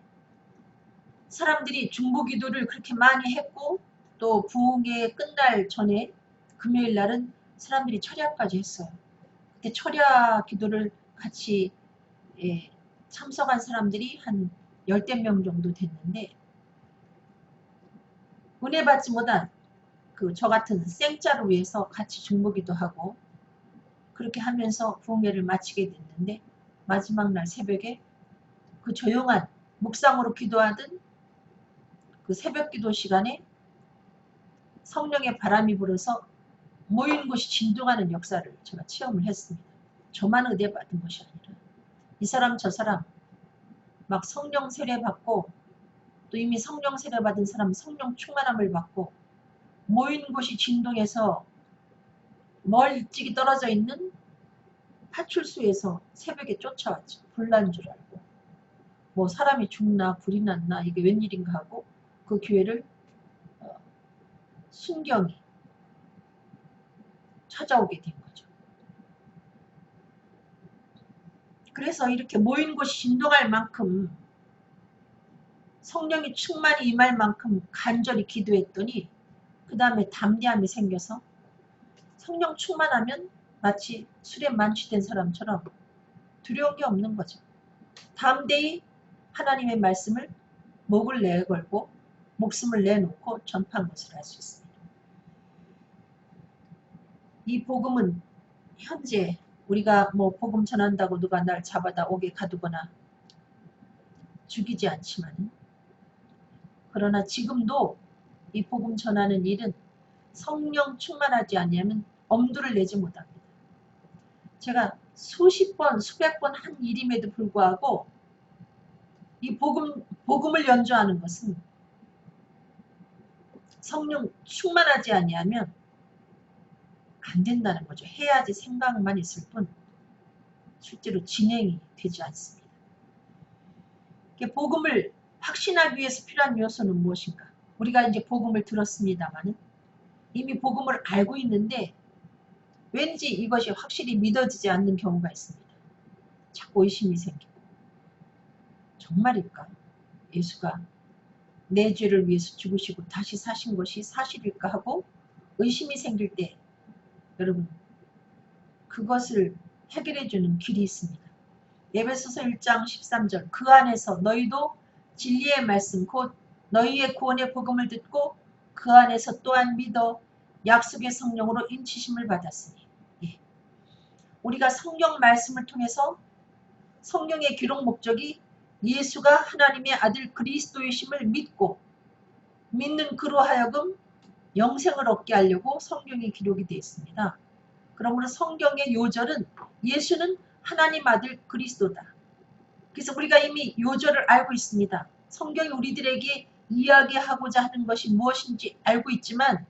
사람들이 중보기도를 그렇게 많이 했고 또 부흥회 끝날 전에 금요일 날은 사람들이 철야까지 했어요. 그때 철야 기도를 같이 참석한 사람들이 한 10대 명 정도 됐는데 은혜 받지 못한 그 저 같은 생짜를 위해서 같이 중보기도 하고 그렇게 하면서 부흥회를 마치게 됐는데 마지막 날 새벽에 그 조용한 묵상으로 기도하던 그 새벽 기도 시간에 성령의 바람이 불어서 모인 곳이 진동하는 역사를 제가 체험을 했습니다. 저만 은혜 받은 것이 아니라 이 사람 저 사람 막 성령 세례 받고 또 이미 성령 세례 받은 사람 성령 충만함을 받고 모인 곳이 진동해서 멀찍이 떨어져 있는 파출소에서 새벽에 쫓아왔죠. 불난 줄 알고 뭐 사람이 죽나 불이 났나 이게 웬일인가 하고 그 교회를 순경이 찾아오게 된 거죠. 그래서 이렇게 모인 곳이 진동할 만큼 성령이 충만히 임할 만큼 간절히 기도했더니 그 다음에 담대함이 생겨서 성령 충만하면 마치 술에 만취된 사람처럼 두려운 게 없는 거죠. 담대히 하나님의 말씀을 목을 내걸고 목숨을 내놓고 전파한 것을 알 수 있습니다. 이 복음은 현재 우리가 뭐 복음 전한다고 누가 날 잡아다 옥에 가두거나 죽이지 않지만 그러나 지금도 이 복음 전하는 일은 성령 충만하지 않으면 엄두를 내지 못합니다. 제가 수십 번 수백 번 한 일임에도 불구하고 이 복음을 연주하는 것은 성령 충만하지 아니하면 안 된다는 거죠. 해야지 생각만 있을 뿐 실제로 진행이 되지 않습니다. 복음을 확신하기 위해서 필요한 요소는 무엇인가? 우리가 이제 복음을 들었습니다만 이미 복음을 알고 있는데 왠지 이것이 확실히 믿어지지 않는 경우가 있습니다. 자꾸 의심이 생기고 정말일까? 예수가 내 죄를 위해서 죽으시고 다시 사신 것이 사실일까 하고 의심이 생길 때 여러분 그것을 해결해 주는 길이 있습니다. 에베소서 1장 13절 그 안에서 너희도 진리의 말씀 곧 너희의 구원의 복음을 듣고 그 안에서 또한 믿어 약속의 성령으로 인치심을 받았으니 우리가 성경 말씀을 통해서 성경의 기록 목적이 예수가 하나님의 아들 그리스도이심을 믿고 믿는 그로 하여금 영생을 얻게 하려고 성경에 기록이 되어 있습니다. 그러므로 성경의 요절은 예수는 하나님 아들 그리스도다. 그래서 우리가 이미 요절을 알고 있습니다. 성경이 우리들에게 이야기하고자 하는 것이 무엇인지 알고 있지만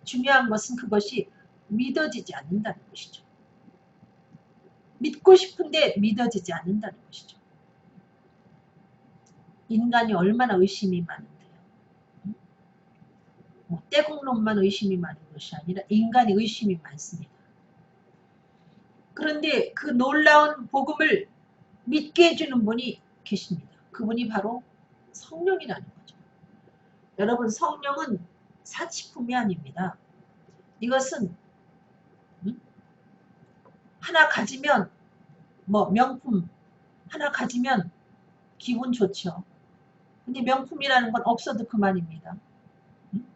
중요한 것은 그것이 믿어지지 않는다는 것이죠. 믿고 싶은데 믿어지지 않는다는 것이죠. 인간이 얼마나 의심이 많은데요. 뭐 떼국론만 의심이 많은 것이 아니라 인간이 의심이 많습니다. 그런데 그 놀라운 복음을 믿게 해주는 분이 계십니다. 그분이 바로 성령이라는 거죠. 여러분 성령은 사치품이 아닙니다. 이것은 하나 가지면 뭐 명품 하나 가지면 기분 좋죠. 근데 명품이라는 건 없어도 그만입니다. 응?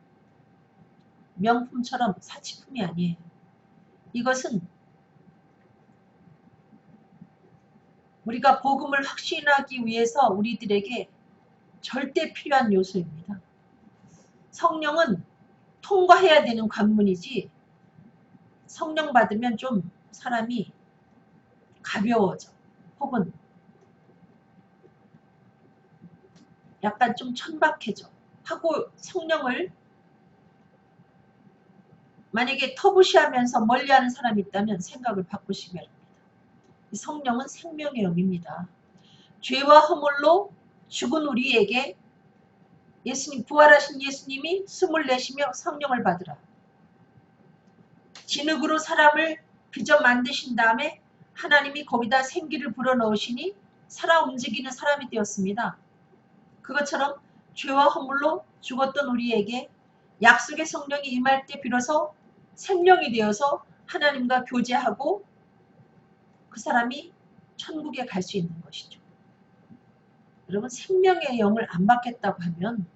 명품처럼 사치품이 아니에요. 이것은 우리가 복음을 확신하기 위해서 우리들에게 절대 필요한 요소입니다. 성령은 통과해야 되는 관문이지, 성령 받으면 좀 사람이 가벼워져. 혹은 약간 좀 천박해져. 하고 성령을 만약에 터부시하면서 멀리하는 사람이 있다면 생각을 바꾸시기 바랍니다. 성령은 생명의 영입니다. 죄와 허물로 죽은 우리에게 예수님, 부활하신 예수님이 숨을 내쉬며 성령을 받으라. 진흙으로 사람을 빚어 만드신 다음에 하나님이 거기다 생기를 불어넣으시니 살아 움직이는 사람이 되었습니다. 그것처럼 죄와 허물로 죽었던 우리에게 약속의 성령이 임할 때 비로소 생명이 되어서 하나님과 교제하고 그 사람이 천국에 갈 수 있는 것이죠. 여러분, 생명의 영을 안 받겠다고 하면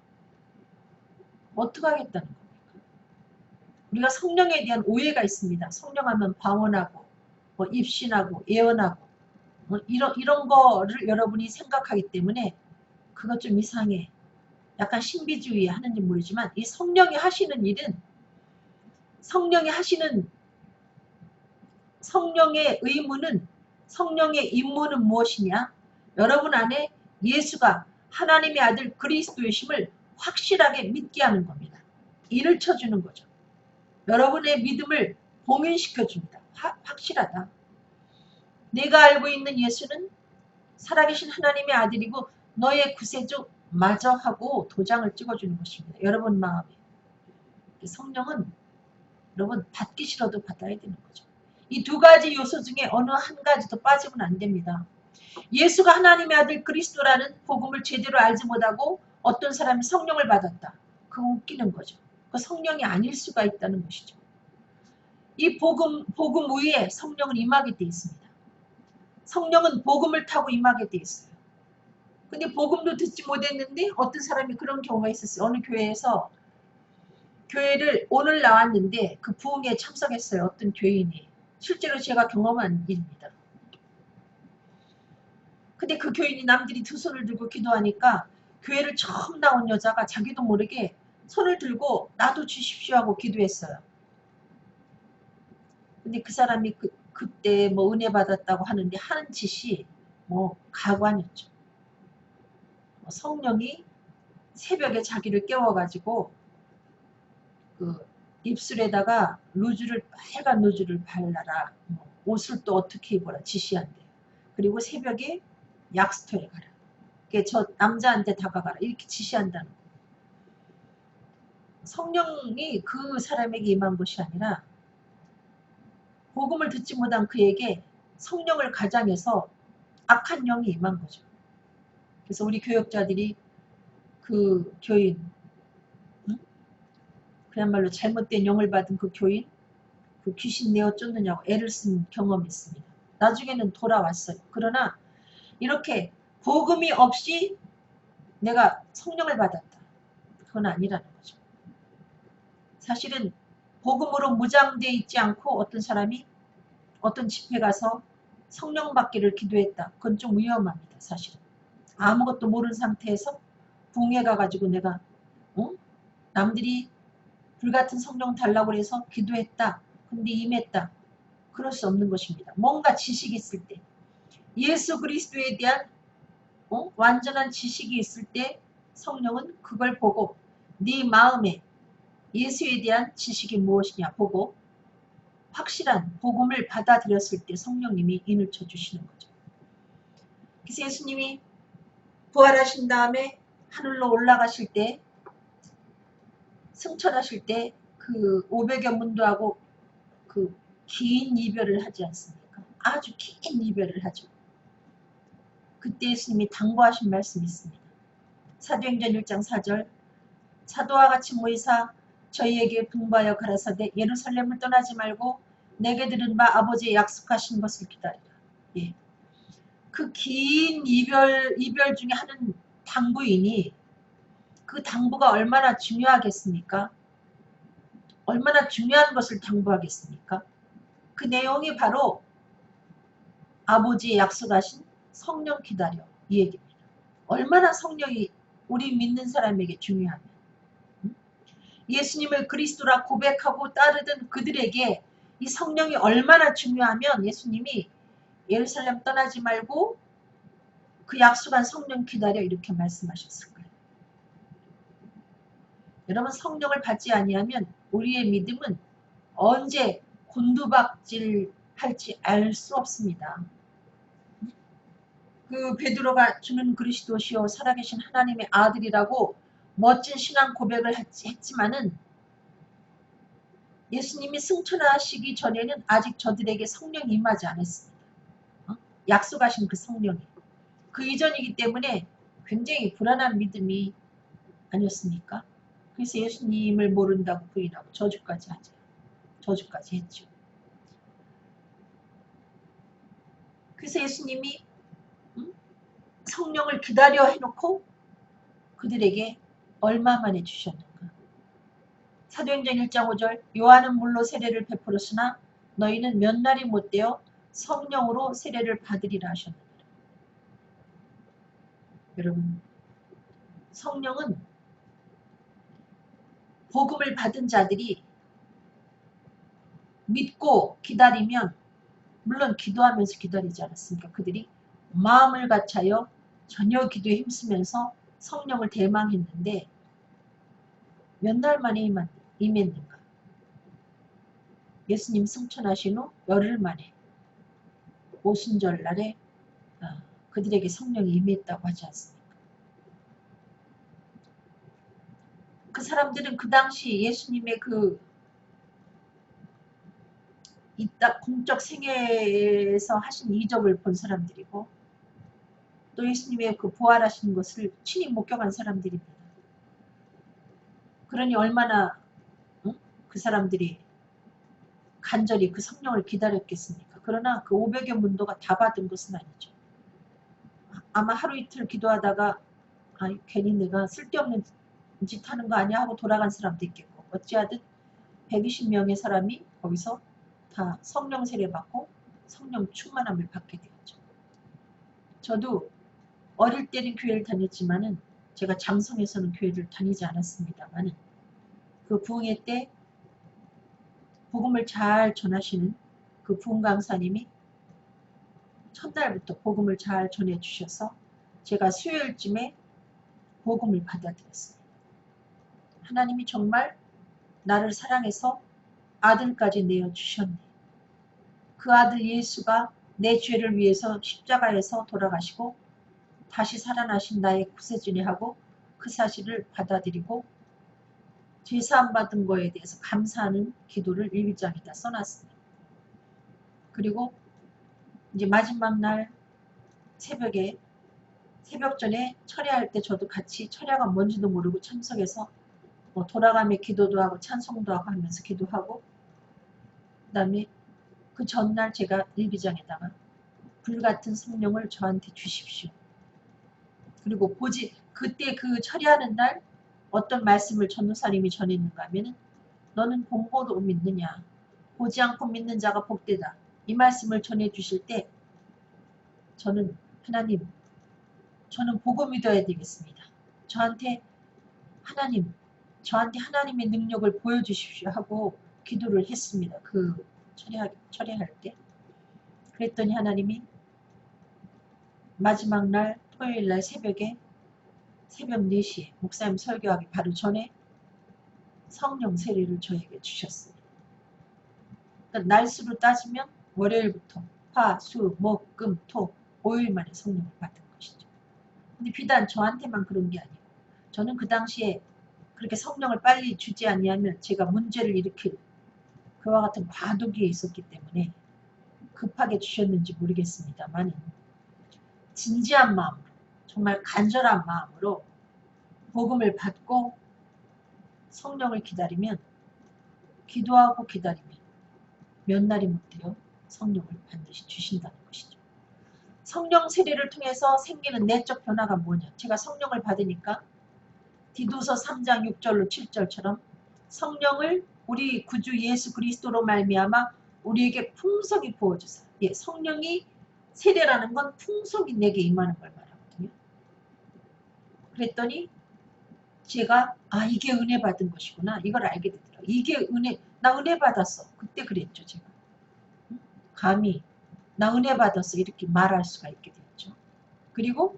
어떡하겠다는 겁니까? 우리가 성령에 대한 오해가 있습니다. 성령하면 방언하고 뭐 입신하고 예언하고 뭐 이런 거를 여러분이 생각하기 때문에 그것 좀 이상해. 약간 신비주의 하는지 모르지만 이 성령이 하시는 일은, 성령이 하시는 성령의 의무는, 성령의 임무는 무엇이냐? 여러분 안에 예수가 하나님의 아들 그리스도이심을 확실하게 믿게 하는 겁니다. 인을 쳐주는 거죠. 여러분의 믿음을 봉인시켜 줍니다. 확실하다. 내가 알고 있는 예수는 살아계신 하나님의 아들이고 너의 구세주 마저 하고 도장을 찍어주는 것입니다. 여러분 마음에. 성령은 여러분 받기 싫어도 받아야 되는 거죠. 이 두 가지 요소 중에 어느 한 가지도 빠지면 안 됩니다. 예수가 하나님의 아들 그리스도라는 복음을 제대로 알지 못하고 어떤 사람이 성령을 받았다. 그거 웃기는 거죠. 그 성령이 아닐 수가 있다는 것이죠. 이 복음 위에 성령은 임하게 되어 있습니다. 성령은 복음을 타고 임하게 되어 있어요. 근데 복음도 듣지 못했는데 어떤 사람이 그런 경우가 있었어요. 어느 교회에서 교회를 오늘 나왔는데 그 부흥에 참석했어요. 어떤 교인이. 실제로 제가 경험한 일입니다. 근데 그 교인이 남들이 두 손을 들고 기도하니까 교회를 처음 나온 여자가 자기도 모르게 손을 들고 나도 주십시오 하고 기도했어요. 근데 그 사람이 그때 뭐 은혜 받았다고 하는데 하는 짓이 뭐 가관이었죠. 성령이 새벽에 자기를 깨워가지고 그 입술에다가 빨간 루즈를 발라라. 옷을 또 어떻게 입어라 지시한대요. 그리고 새벽에 약스토에 가라. 저 남자한테 다가가라. 이렇게 지시한다는 거예요. 성령이 그 사람에게 임한 것이 아니라 복음을 듣지 못한 그에게 성령을 가장해서 악한 영이 임한 거죠. 그래서 우리 교역자들이 그 교인, 그야말로 잘못된 영을 받은 그 교인, 그 귀신 내어 쫓느냐고 애를 쓴 경험이 있습니다. 나중에는 돌아왔어요. 그러나 이렇게 복음이 없이 내가 성령을 받았다. 그건 아니라는 거죠. 사실은 복음으로 무장되어 있지 않고 어떤 사람이 어떤 집회 가서 성령 받기를 기도했다. 그건 좀 위험합니다. 사실은. 아무것도 모르는 상태에서 붕에 가가지고 내가 남들이 불같은 성령 달라고 해서 기도했다. 근데 임했다. 그럴 수 없는 것입니다. 뭔가 지식이 있을 때, 예수 그리스도에 대한 완전한 지식이 있을 때 성령은 그걸 보고 네 마음에 예수에 대한 지식이 무엇이냐 보고 확실한 복음을 받아들였을 때 성령님이 인을 쳐주시는 거죠. 그래서 예수님이 부활하신 다음에 하늘로 올라가실 때, 승천하실 때 그 500여 문도하고 그 긴 이별을 하지 않습니까? 아주 긴 이별을 하죠. 그때 예수님이 당부하신 말씀이 있습니다. 사도행전 1장 4절 사도와 같이 모이사 저희에게 분부하여 가라사대 예루살렘을 떠나지 말고 내게 들은 바 아버지의 약속하신 것을 기다리라. 예. 그 긴 이별 중에 하는 당부이니 그 당부가 얼마나 중요하겠습니까? 얼마나 중요한 것을 당부하겠습니까? 그 내용이 바로 아버지의 약속하신 성령 기다려 이 얘기입니다. 얼마나 성령이 우리 믿는 사람에게 중요하면 예수님을 그리스도라 고백하고 따르던 그들에게 이 성령이 얼마나 중요하면 예수님이 예루살렘 떠나지 말고 그 약속한 성령 기다려 이렇게 말씀하셨을 거예요. 여러분 성령을 받지 아니하면 우리의 믿음은 언제 곤두박질 할지 알 수 없습니다. 그 베드로가 주는 그리스도시요 살아계신 하나님의 아들이라고 멋진 신앙 고백을 했지만은 예수님이 승천하시기 전에는 아직 저들에게 성령이 임하지 않았습니다. 약속하신 그 성령이. 그 이전이기 때문에 굉장히 불안한 믿음이 아니었습니까? 그래서 예수님을 모른다고 부인하고 저주까지 하죠. 저주까지 했죠. 그래서 예수님이 성령을 기다려 해놓고 그들에게 얼마 만에 주셨는가. 사도행전 1장 5절 요한은 물로 세례를 베풀었으나 너희는 몇 날이 못되어 성령으로 세례를 받으리라 하셨느니라. 여러분 성령은 복음을 받은 자들이 믿고 기다리면 물론 기도하면서 기다리지 않았습니까? 그들이 마음을 같이하여 전혀 기도에 힘쓰면서 성령을 대망했는데 몇 날 만에 임했는가? 예수님 승천하신 후 열흘 만에 오순절날에 그들에게 성령이 임했다고 하지 않습니까? 그 사람들은 그 당시 예수님의 그 공적 생애에서 하신 이적을 본 사람들이고 또 예수님의 그 부활하신 것을 친히 목격한 사람들입니다. 그러니 얼마나 그 사람들이 간절히 그 성령을 기다렸겠습니까? 그러나 그 500여 문도가 다 받은 것은 아니죠. 아마 하루 이틀 기도하다가 괜히 내가 쓸데없는 짓 하는 거 아니야 하고 돌아간 사람도 있겠고 어찌하든 120명의 사람이 거기서 다 성령 세례 받고 성령 충만함을 받게 되었죠. 저도 어릴 때는 교회를 다녔지만은 제가 장성에서는 교회를 다니지 않았습니다만은 그 부흥회 때 복음을 잘 전하시는 그 부흥 강사님이 첫날부터 복음을 잘 전해주셔서 제가 수요일쯤에 복음을 받아들였습니다. 하나님이 정말 나를 사랑해서 아들까지 내어주셨네. 그 아들 예수가 내 죄를 위해서 십자가에서 돌아가시고 다시 살아나신 나의 구세주니 하고 그 사실을 받아들이고 죄사함 받은 거에 대해서 감사하는 기도를 일기장에다 써놨습니다. 그리고 이제 마지막 날 새벽에 새벽 전에 철야할 때 저도 같이 철야가 뭔지도 모르고 참석해서 뭐 돌아가며 기도도 하고 찬송도 하고 하면서 기도하고 그 다음에 그 전날 제가 일기장에다가 불같은 성령을 저한테 주십시오. 그리고 그때 그 철야하는 날 어떤 말씀을 전도사님이 전했는가 하면은 너는 본보도 믿느냐 보지 않고 믿는 자가 복되다 이 말씀을 전해주실 때 저는 하나님 저는 보고 믿어야 되겠습니다. 저한테 하나님의 능력을 보여주십시오 하고 기도를 했습니다. 그 철회할 때. 그랬더니 하나님이 마지막 날 토요일 날 새벽에 새벽 4시에 목사님 설교하기 바로 전에 성령 세례를 저에게 주셨습니다. 그러니까 날수로 따지면 월요일부터 화, 수, 목, 금, 토 5일 만에 성령을 받은 것이죠. 근데 비단 저한테만 그런 게 아니고 저는 그 당시에 그렇게 성령을 빨리 주지 않냐면 제가 문제를 일으킬 그와 같은 과도기에 있었기 때문에 급하게 주셨는지 모르겠습니다만 진지한 마음으로 정말 간절한 마음으로 복음을 받고 성령을 기다리면 기도하고 기다리면 몇 날이 못 되어 성령을 반드시 주신다는 것이죠. 성령 세례를 통해서 생기는 내적 변화가 뭐냐? 제가 성령을 받으니까 디도서 3장 6절로 7절처럼 성령을 우리 구주 예수 그리스도로 말미암아 우리에게 풍성히 부어주사. 예, 성령이 세례라는 건 풍성히 내게 임하는 걸 말하거든요. 그랬더니 제가 이게 은혜 받은 것이구나 이걸 알게 되더라고요. 이게 은혜, 나 은혜 받았어. 그때 그랬죠 제가. 감히 나 은혜 받았어 이렇게 말할 수가 있게 됐죠. 그리고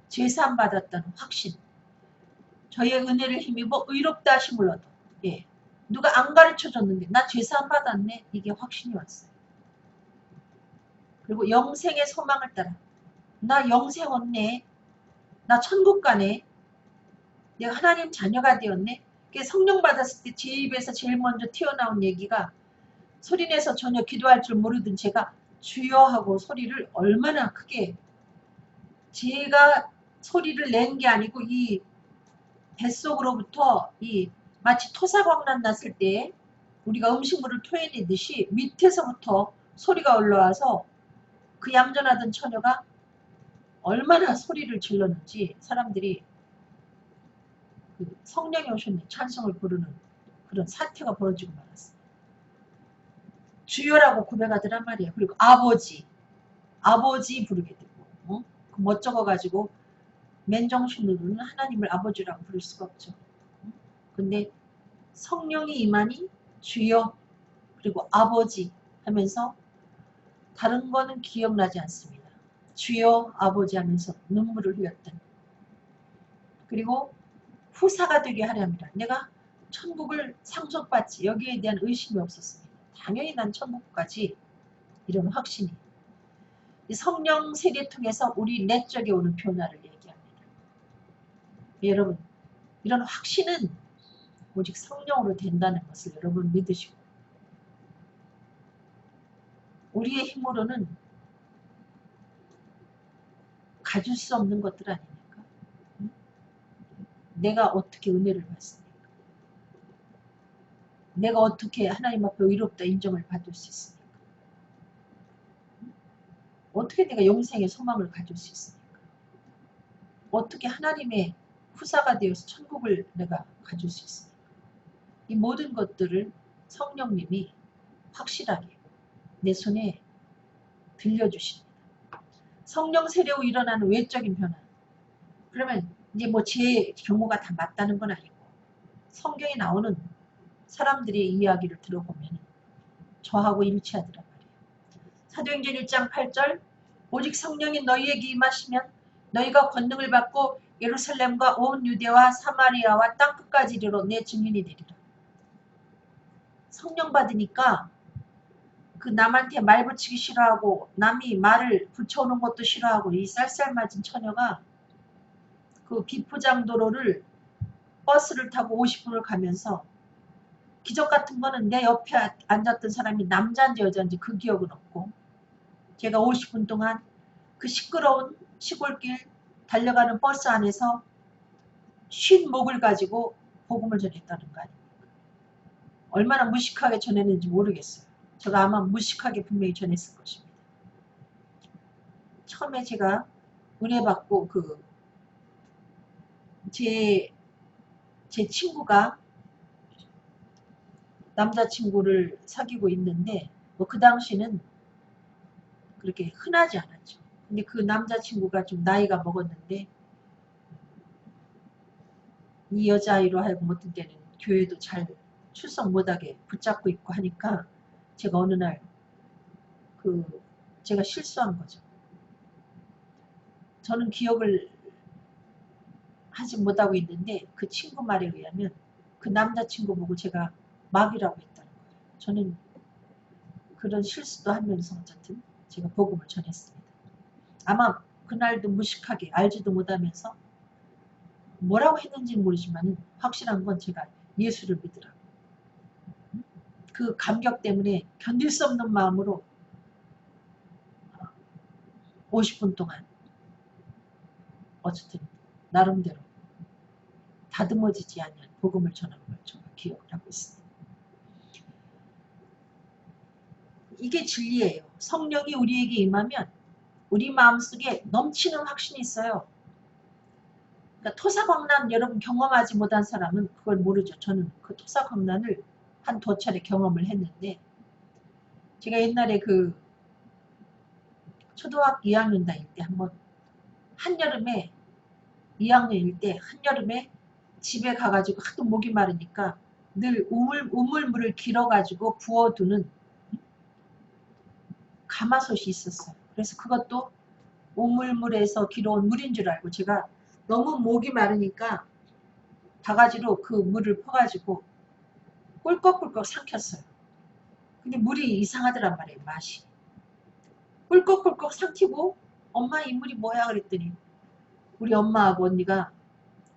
제사함 받았다는 확신. 저의 은혜를 힘입어 의롭다 하심을 얻어. 예, 누가 안 가르쳐줬는데 나 제사함 받았네 이게 확신이 왔어요. 그리고 영생의 소망을 따라 나 영생 얻네. 나 천국 가네. 내가 하나님 자녀가 되었네. 성령 받았을 때 제 입에서 제일 먼저 튀어나온 얘기가 소리내서 전혀 기도할 줄 모르던 제가 주여 하고 소리를 얼마나 크게 제가 소리를 낸 게 아니고 이 뱃속으로부터 이 마치 토사광난 났을 때 우리가 음식물을 토해내듯이 밑에서부터 소리가 올라와서 그 얌전하던 처녀가 얼마나 소리를 질렀는지 사람들이 그 성령이 오셨네 찬송을 부르는 그런 사태가 벌어지고 말았어요. 주여라고 고백하더란 말이에요. 그리고 아버지 부르게 되고 그 멋쩍어 가지고 맨정신으로는 하나님을 아버지라고 부를 수가 없죠. 근데 성령이 임하니 주여 그리고 아버지 하면서 다른 거는 기억나지 않습니다. 주여 아버지 하면서 눈물을 흘렸던. 그리고 후사가 되게 하렵니다. 내가 천국을 상속받지 여기에 대한 의심이 없었습니다. 당연히 난 천국까지 이런 확신이. 성령 세례 통해서 우리 내적에 오는 변화를 얘기합니다. 여러분 이런 확신은 오직 성령으로 된다는 것을 여러분 믿으시고 우리의 힘으로는 가질 수 없는 것들 아닙니까? 내가 어떻게 은혜를 받습니까? 내가 어떻게 하나님 앞에 의롭다 인정을 받을 수 있습니까? 어떻게 내가 영생의 소망을 가질 수 있습니까? 어떻게 하나님의 후사가 되어서 천국을 내가 가질 수 있습니까? 이 모든 것들을 성령님이 확실하게 내 손에 들려주십니다. 성령 세례 후 일어나는 외적인 변화. 그러면 이제 뭐 제 경우가 다 맞다는 건 아니고 성경에 나오는 사람들의 이야기를 들어보면 저하고 일치하더란 말이에요. 사도행전 1장 8절 오직 성령이 너희에게 임하시면 너희가 권능을 받고 예루살렘과 온 유대와 사마리아와 땅끝까지 이르러 내 증인이 되리라. 성령 받으니까 그 남한테 말 붙이기 싫어하고 남이 말을 붙여오는 것도 싫어하고 이 쌀쌀맞은 처녀가 그 비포장도로를 버스를 타고 50분을 가면서 기적 같은 거는 내 옆에 앉았던 사람이 남자인지 여자인지 그 기억은 없고 제가 50분 동안 그 시끄러운 시골길 달려가는 버스 안에서 쉰 목을 가지고 복음을 전했다는 거 아닙니까? 얼마나 무식하게 전했는지 모르겠어요. 제가 아마 무식하게 분명히 전했을 것입니다. 처음에 제가 은혜 받고 제 친구가 남자친구를 사귀고 있는데 뭐 그 당시는 그렇게 흔하지 않았죠. 근데 그 남자친구가 좀 나이가 먹었는데 이 여자아이로 하여금 어떤 때는 교회도 잘 출석 못하게 붙잡고 있고 하니까 제가 어느 날 제가 실수한 거죠. 저는 기억을 하지 못하고 있는데 그 친구 말에 의하면 그 남자친구 보고 제가 마귀라고 했다는 거예요. 저는 그런 실수도 하면서 어쨌든 제가 복음을 전했습니다. 아마 그날도 무식하게 알지도 못하면서 뭐라고 했는지는 모르지만 확실한 건 제가 예수를 믿으라고. 그 감격 때문에 견딜 수 없는 마음으로 50분 동안 어쨌든 나름대로 다듬어지지 않는 복음을 전하는 걸 정말 기억을 하고 있습니다. 이게 진리예요. 성령이 우리에게 임하면 우리 마음속에 넘치는 확신이 있어요. 그러니까 토사광난 여러분 경험하지 못한 사람은 그걸 모르죠. 저는 그 토사광난을 한두 차례 경험을 했는데, 제가 옛날에 그 초등학교 2학년 다닐 때 한번 한여름에 2학년일 때 한여름에 집에 가가지고 하도 목이 마르니까 늘 우물물을 길어가지고 부어두는 가마솥이 있었어요. 그래서 그것도 우물물에서 길어온 물인 줄 알고 제가 너무 목이 마르니까 바가지로 그 물을 퍼가지고 꿀꺽꿀꺽 삼켰어요. 근데 물이 이상하더란 말이에요. 맛이. 꿀꺽꿀꺽 삼키고 엄마 이 물이 뭐야 그랬더니 우리 엄마하고 언니가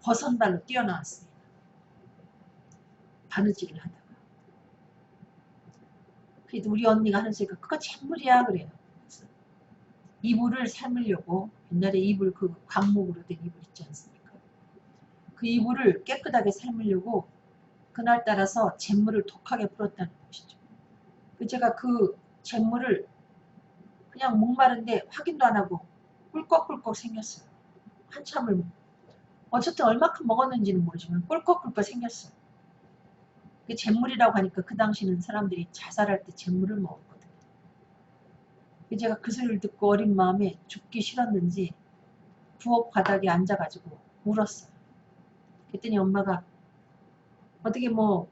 버선발로 뛰어나왔어요. 바느질을 하다가. 그래도 우리 언니가 하는 소리가 그거 잿물이야 그래요. 그래서 이불을 삶으려고 옛날에 이불 그 광목으로 된 이불 있지 않습니까? 그 이불을 깨끗하게 삶으려고 그날따라서 잿물을 독하게 풀었다는 것이죠. 제가 그 잿물을 그냥 목마른데 확인도 안 하고 꿀꺽꿀꺽 생겼어요. 한참을 어쨌든 얼마큼 먹었는지는 모르지만 꿀꺽꿀꺽 생겼어요. 그 잿물이라고 하니까 그 당시는 사람들이 자살할 때 잿물을 먹었거든요. 제가 그 소리를 듣고 어린 마음에 죽기 싫었는지 부엌 바닥에 앉아가지고 울었어요. 그랬더니 엄마가 어떻게 뭐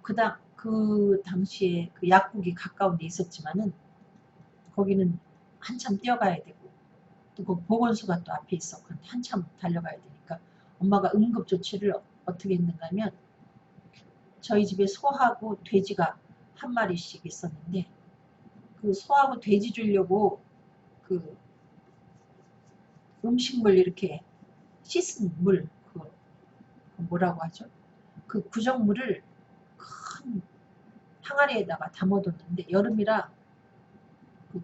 그 당시에 그 약국이 가까운 데 있었지만은 거기는 한참 뛰어가야 되고 또 그 보건소가 또 앞에 있었고 한참 달려가야 되니까 엄마가 응급조치를 어떻게 했는가 하면 저희 집에 소하고 돼지가 한 마리씩 있었는데 그 소하고 돼지 주려고 그 음식물 이렇게 씻은 물, 그 뭐라고 하죠? 그 구정물을 큰 항아리에다가 담아뒀는데 여름이라 그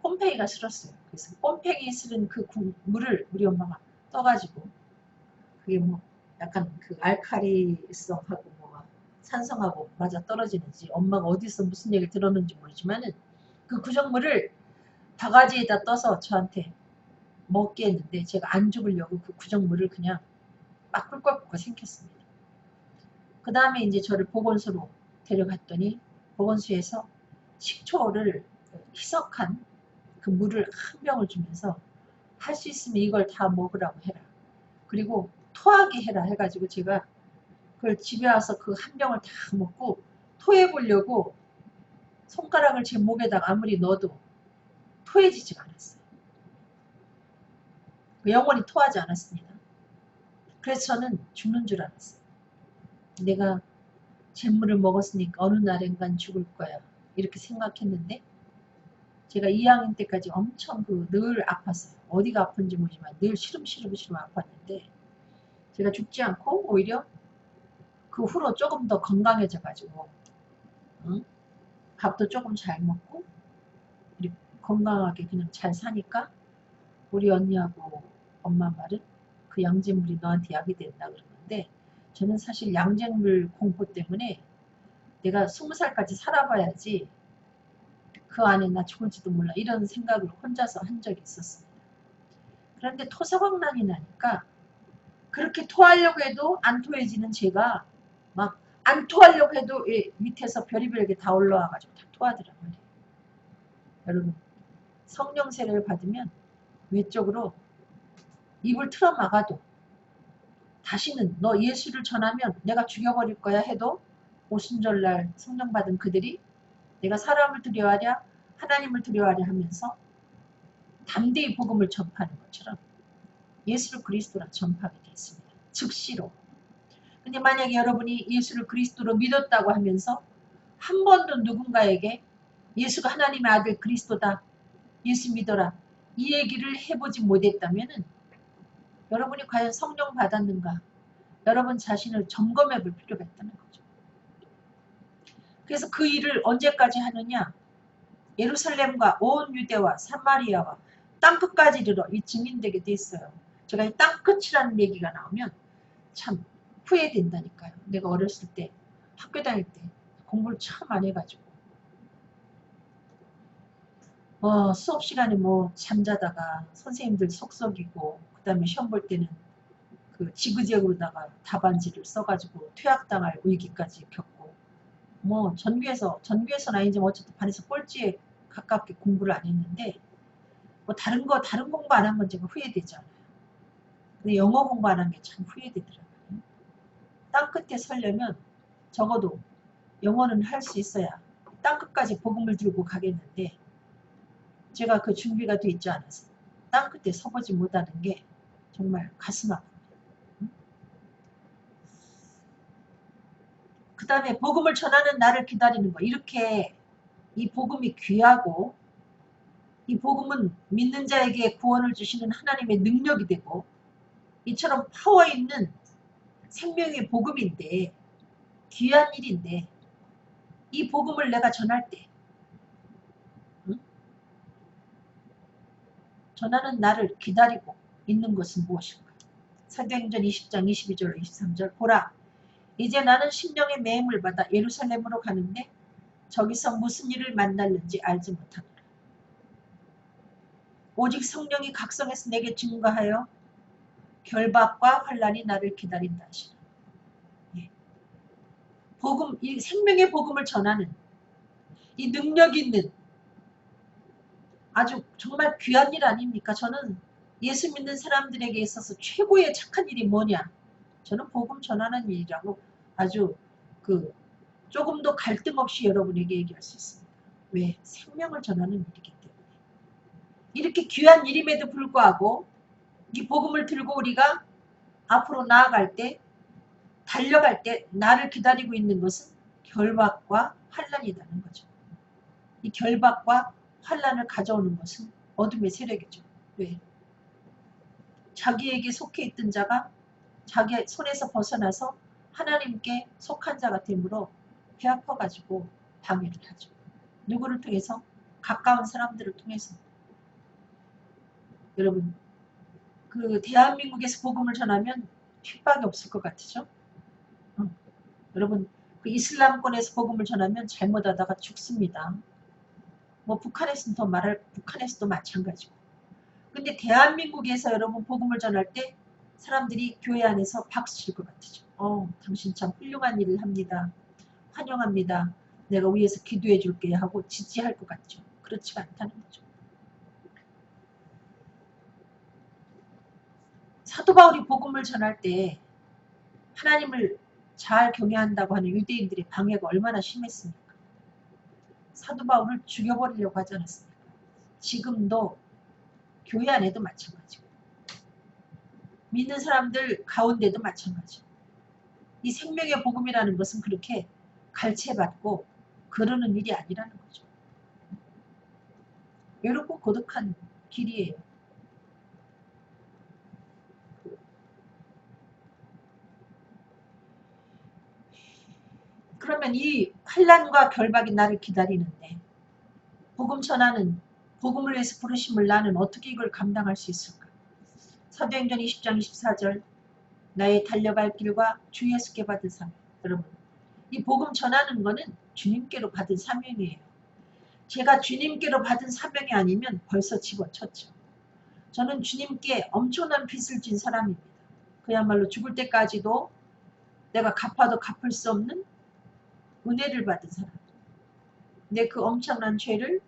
꼼팽이가 슬었어요. 그래서 꼼팽이 슬은 그 물을 우리 엄마가 떠가지고 그게 뭐 약간 그 알칼리성하고 뭐가 산성하고 맞아 떨어지는지 엄마가 어디서 무슨 얘기를 들었는지 모르지만은 그 구정물을 바가지에다 떠서 저한테 먹게 했는데 제가 안 죽으려고 그 구정물을 그냥 막 꿀꺽꿀꺽 생겼습니다. 그 다음에 이제 저를 보건소로 데려갔더니 보건소에서 식초를 희석한 그 물을 한 병을 주면서 할 수 있으면 이걸 다 먹으라고 해라. 그리고 토하게 해라 해가지고 제가 그걸 집에 와서 그 한 병을 다 먹고 토해 보려고 손가락을 제 목에다가 아무리 넣어도 토해지지가 않았어요. 영원히 토하지 않았습니다. 그래서 저는 죽는 줄 알았어요. 내가 잿물을 먹었으니까 어느 날엔간 죽을 거야. 이렇게 생각했는데 제가 2학년 때까지 엄청 늘 아팠어요. 어디가 아픈지 모르지만 늘 시름시름 아팠는데 제가 죽지 않고 오히려 그 후로 조금 더 건강해져 가지고 응? 밥도 조금 잘 먹고 건강하게 그냥 잘 사니까 우리 언니하고 엄마 말은 그 양잿물이 너한테 약이 된다 그러는데 저는 사실 양잿물 공포 때문에 내가 20살까지 살아봐야지 그 안에 나 죽을지도 몰라 이런 생각을 혼자서 한 적이 있었습니다. 그런데 토사광난이 나니까 그렇게 토하려고 해도 안 토해지는 제가 막 안 토하려고 해도 밑에서 별의별 게 다 올라와가지고 다 토하더란 말이에요. 여러분 성령 세례를 받으면 외적으로 입을 틀어 막아도 다시는 너 예수를 전하면 내가 죽여버릴 거야 해도 오순절날 성령 받은 그들이 내가 사람을 두려워하랴 하나님을 두려워하랴 하면서 담대히 복음을 전파하는 것처럼 예수를 그리스도라 전파하게 됐습니다. 즉시로. 근데 만약에 여러분이 예수를 그리스도로 믿었다고 하면서 한 번도 누군가에게 예수가 하나님의 아들 그리스도다 예수 믿어라 이 얘기를 해보지 못했다면 여러분이 과연 성령 받았는가 여러분 자신을 점검해 볼 필요가 있다는 거죠. 그래서 그 일을 언제까지 하느냐 예루살렘과 온 유대와 사마리아와 땅끝까지 이르러 이 증인되게 돼 있어요. 제가 이 땅끝이라는 얘기가 나오면 참 후회된다니까요. 내가 어렸을 때 학교 다닐 때 공부를 참 많이 해가지고 수업 시간에 뭐 잠자다가 선생님들 속썩이고 그 다음에 시험 볼 때는 그 지그재그로다가 답안지를 써가지고 퇴학당할 위기까지 겪고 뭐 전교에서는 아니지만 어쨌든 반에서 꼴찌에 가깝게 공부를 안 했는데 뭐 다른 공부 안 한 건 제가 후회되지 않아요. 근데 영어 공부 안 한 게 참 후회되더라고요. 땅끝에 서려면 적어도 영어는 할 수 있어야 땅끝까지 복음을 들고 가겠는데 제가 그 준비가 돼 있지 않아서 땅끝에 서보지 못하는 게 정말 가슴 아픕니다. 그 다음에 복음을 전하는 나를 기다리는 거. 이렇게 이 복음이 귀하고 이 복음은 믿는 자에게 구원을 주시는 하나님의 능력이 되고 이처럼 파워 있는 생명의 복음인데 귀한 일인데 이 복음을 내가 전할 때 전하는 나를 기다리고 있는 것은 무엇일까? 사도행전 20장 22절 23절 보라 이제 나는 심령의 매임을 받아 예루살렘으로 가는데 저기서 무슨 일을 만날는지 알지 못하노라. 오직 성령이 각성해서 내게 증거하여 결박과 환난이 나를 기다린다 하시라. 예. 복음, 이 생명의 복음을 전하는 이 능력 있는 아주 정말 귀한 일 아닙니까? 저는 예수 믿는 사람들에게 있어서 최고의 착한 일이 뭐냐? 저는 복음 전하는 일이라고 아주 조금도 갈등 없이 여러분에게 얘기할 수 있습니다. 왜? 생명을 전하는 일이기 때문에. 이렇게 귀한 일임에도 불구하고 이 복음을 들고 우리가 앞으로 나아갈 때 달려갈 때 나를 기다리고 있는 것은 결박과 환난이라는 거죠. 이 결박과 환난을 가져오는 것은 어둠의 세력이죠. 왜? 자기에게 속해 있던 자가 자기 손에서 벗어나서 하나님께 속한 자가 되므로 배 아파가지고 방해를 하죠. 누구를 통해서? 가까운 사람들을 통해서. 여러분 대한민국에서 복음을 전하면 핍박이 없을 것 같으죠? 여러분 이슬람권에서 복음을 전하면 잘못하다가 죽습니다. 뭐 북한에서도 마찬가지고. 근데 대한민국에서 여러분 복음을 전할 때 사람들이 교회 안에서 박수 칠 것 같으죠. 당신 참 훌륭한 일을 합니다. 환영합니다. 내가 위에서 기도해 줄게 하고 지지할 것 같죠. 그렇지가 않다는 거죠. 사도 바울이 복음을 전할 때 하나님을 잘 경외한다고 하는 유대인들의 방해가 얼마나 심했습니까? 사도 바울을 죽여버리려고 하지 않았습니까? 지금도 교회 안에도 마찬가지고 믿는 사람들 가운데도 마찬가지고 이 생명의 복음이라는 것은 그렇게 갈채받고 그러는 일이 아니라는 거죠. 외롭고 고독한 길이에요. 그러면 이 환난과 결박이 나를 기다리는데 복음 전하는 복음을 위해서 부르심을 나는 어떻게 이걸 감당할 수 있을까? 사도행전 20장 24절 나의 달려갈 길과 주 예수께 받은 사명. 여러분 이 복음 전하는 거는 주님께로 받은 사명이에요. 제가 주님께로 받은 사명이 아니면 벌써 집어쳤죠. 저는 주님께 엄청난 빚을 진 사람입니다. 그야말로 죽을 때까지도 내가 갚아도 갚을 수 없는 은혜를 받은 사람. 근데 그 엄청난 죄를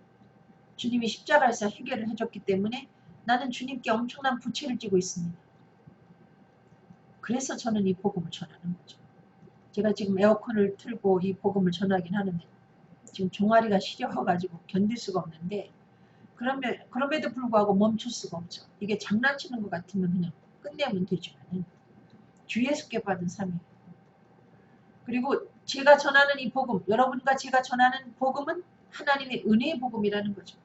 주님이 십자가에서 해결을 해줬기 때문에 나는 주님께 엄청난 부채를 지고 있습니다. 그래서 저는 이 복음을 전하는 거죠. 제가 지금 에어컨을 틀고 이 복음을 전하긴 하는데 지금 종아리가 시려워가지고 견딜 수가 없는데 그럼에도 불구하고 멈출 수가 없죠. 이게 장난치는 것 같으면 그냥 끝내면 되지만은 주 예수께 받은 사명. 그리고 제가 전하는 이 복음, 여러분과 제가 전하는 복음은 하나님의 은혜의 복음이라는 거죠.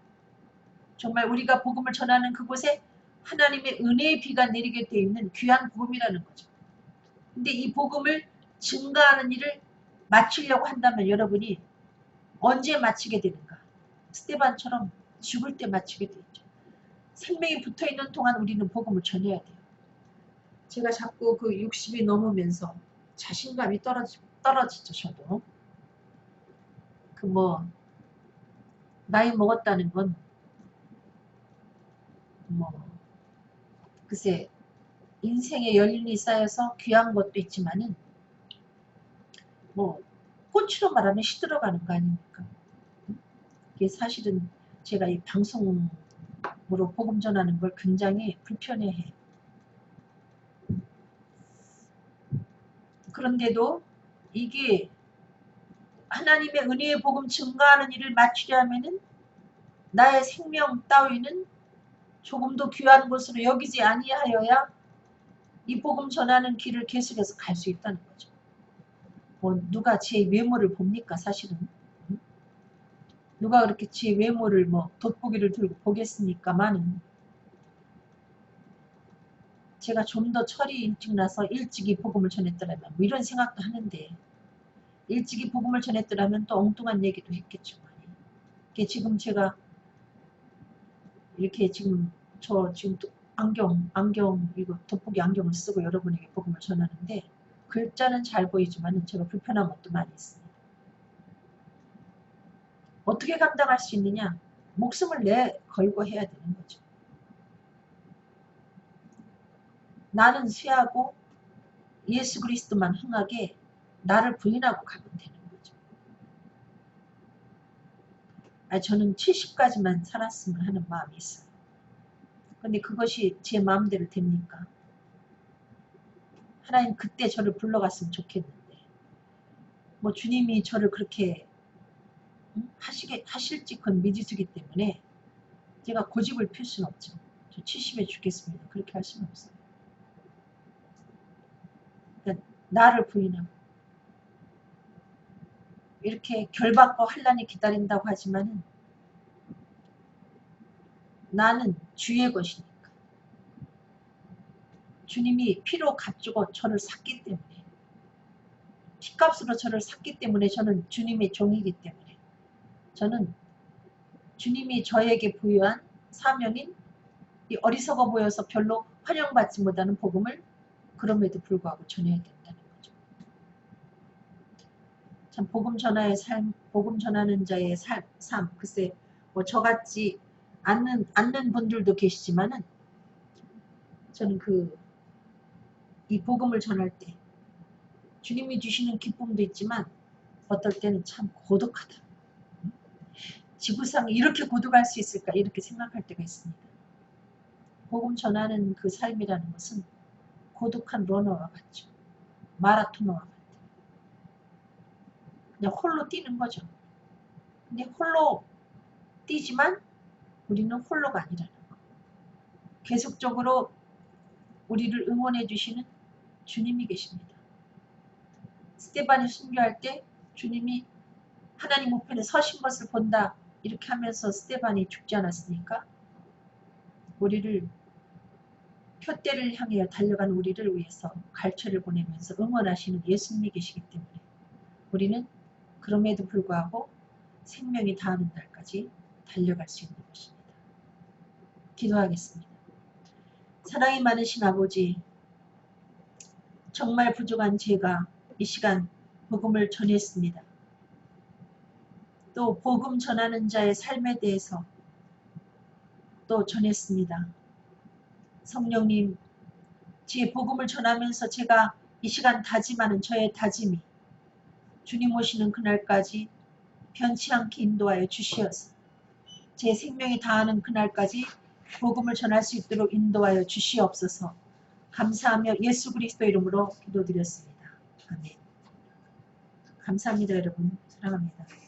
정말 우리가 복음을 전하는 그곳에 하나님의 은혜의 비가 내리게 되어 있는 귀한 복음이라는 거죠. 근데 이 복음을 증가하는 일을 마치려고 한다면 여러분이 언제 마치게 되는가? 스테반처럼 죽을 때 마치게 되죠. 생명이 붙어있는 동안 우리는 복음을 전해야 돼요. 제가 자꾸 60이 넘으면서 자신감이 떨어지죠. 저도. 나이 먹었다는 건 뭐 글쎄 인생의 연륜이 쌓여서 귀한 것도 있지만은 뭐 꽃으로 말하면 시들어가는 거 아닙니까? 이게 사실은 제가 이 방송으로 복음 전하는 걸 굉장히 불편해해요. 그런데도 이게 하나님의 은혜의 복음 증가하는 일을 마치려 하면은 나의 생명 따위는 조금도 귀한 것으로 여기지 아니하여야 이 복음 전하는 길을 계속해서 갈 수 있다는 거죠. 뭐 누가 제 외모를 봅니까 사실은? 누가 그렇게 제 외모를 뭐 돋보기를 들고 보겠습니까만은 제가 좀 더 철이 일찍 나서 일찍이 복음을 전했더라면 뭐 이런 생각도 하는데 일찍이 복음을 전했더라면 또 엉뚱한 얘기도 했겠죠. 이게 지금 제가 이렇게 지금 지금 안경 이거 돋보기 안경을 쓰고 여러분에게 복음을 전하는데 글자는 잘 보이지만 제가 불편한 것도 많이 있습니다. 어떻게 감당할 수 있느냐? 목숨을 걸고 해야 되는 거죠. 나는 쇠하고 예수 그리스도만 흥하게 나를 부인하고 가면 되는 거죠. 저는 70까지만 살았으면 하는 마음이 있어요. 근데 그것이 제 마음대로 됩니까? 하나님 그때 저를 불러갔으면 좋겠는데 뭐 주님이 저를 그렇게 하실지 그건 미지수기 때문에 제가 고집을 필 수는 없죠. 저 70에 죽겠습니다. 그렇게 할 수는 없어요. 그러니까 나를 부인하고 이렇게 결받고 환난이 기다린다고 하지만은 나는 주의 것이니까 주님이 피로 값주고 저를 샀기 때문에 피값으로 저를 샀기 때문에 저는 주님의 종이기 때문에 저는 주님이 저에게 부여한 사명인 이 어리석어 보여서 별로 환영받지 못하는 복음을 그럼에도 불구하고 전해야 된다는 거죠. 참 복음 전하의 삶, 복음 전하는 자의 삶 글쎄 뭐 저같지 않는 분들도 계시지만은 저는 이 복음을 전할 때 주님이 주시는 기쁨도 있지만 어떨 때는 참 고독하다. 지구상에 이렇게 고독할 수 있을까 이렇게 생각할 때가 있습니다. 복음 전하는 그 삶이라는 것은 고독한 러너와 같죠. 마라토너와 같아요. 그냥 홀로 뛰는 거죠. 근데 홀로 뛰지만 우리는 홀로가 아니라는 거. 계속적으로 우리를 응원해 주시는 주님이 계십니다. 스데반이 순교할 때 주님이 하나님 우편에 서신 것을 본다 이렇게 하면서 스데반이 죽지 않았습니까? 우리를 표대를 향해 달려간 우리를 위해서 갈채를 보내면서 응원하시는 예수님이 계시기 때문에 우리는 그럼에도 불구하고 생명이 다하는 날까지 달려갈 수 있는 것입니다. 기도하겠습니다. 사랑이 많으신 아버지, 정말 부족한 제가 이 시간 복음을 전했습니다. 또 복음 전하는 자의 삶에 대해서 또 전했습니다. 성령님, 제 복음을 전하면서 제가 이 시간 다짐하는 저의 다짐이 주님 오시는 그날까지 변치 않게 인도하여 주시어서 제 생명이 다하는 그날까지 복음을 전할 수 있도록 인도하여 주시옵소서. 감사하며 예수 그리스도 이름으로 기도드렸습니다. 아멘. 감사합니다 여러분. 사랑합니다.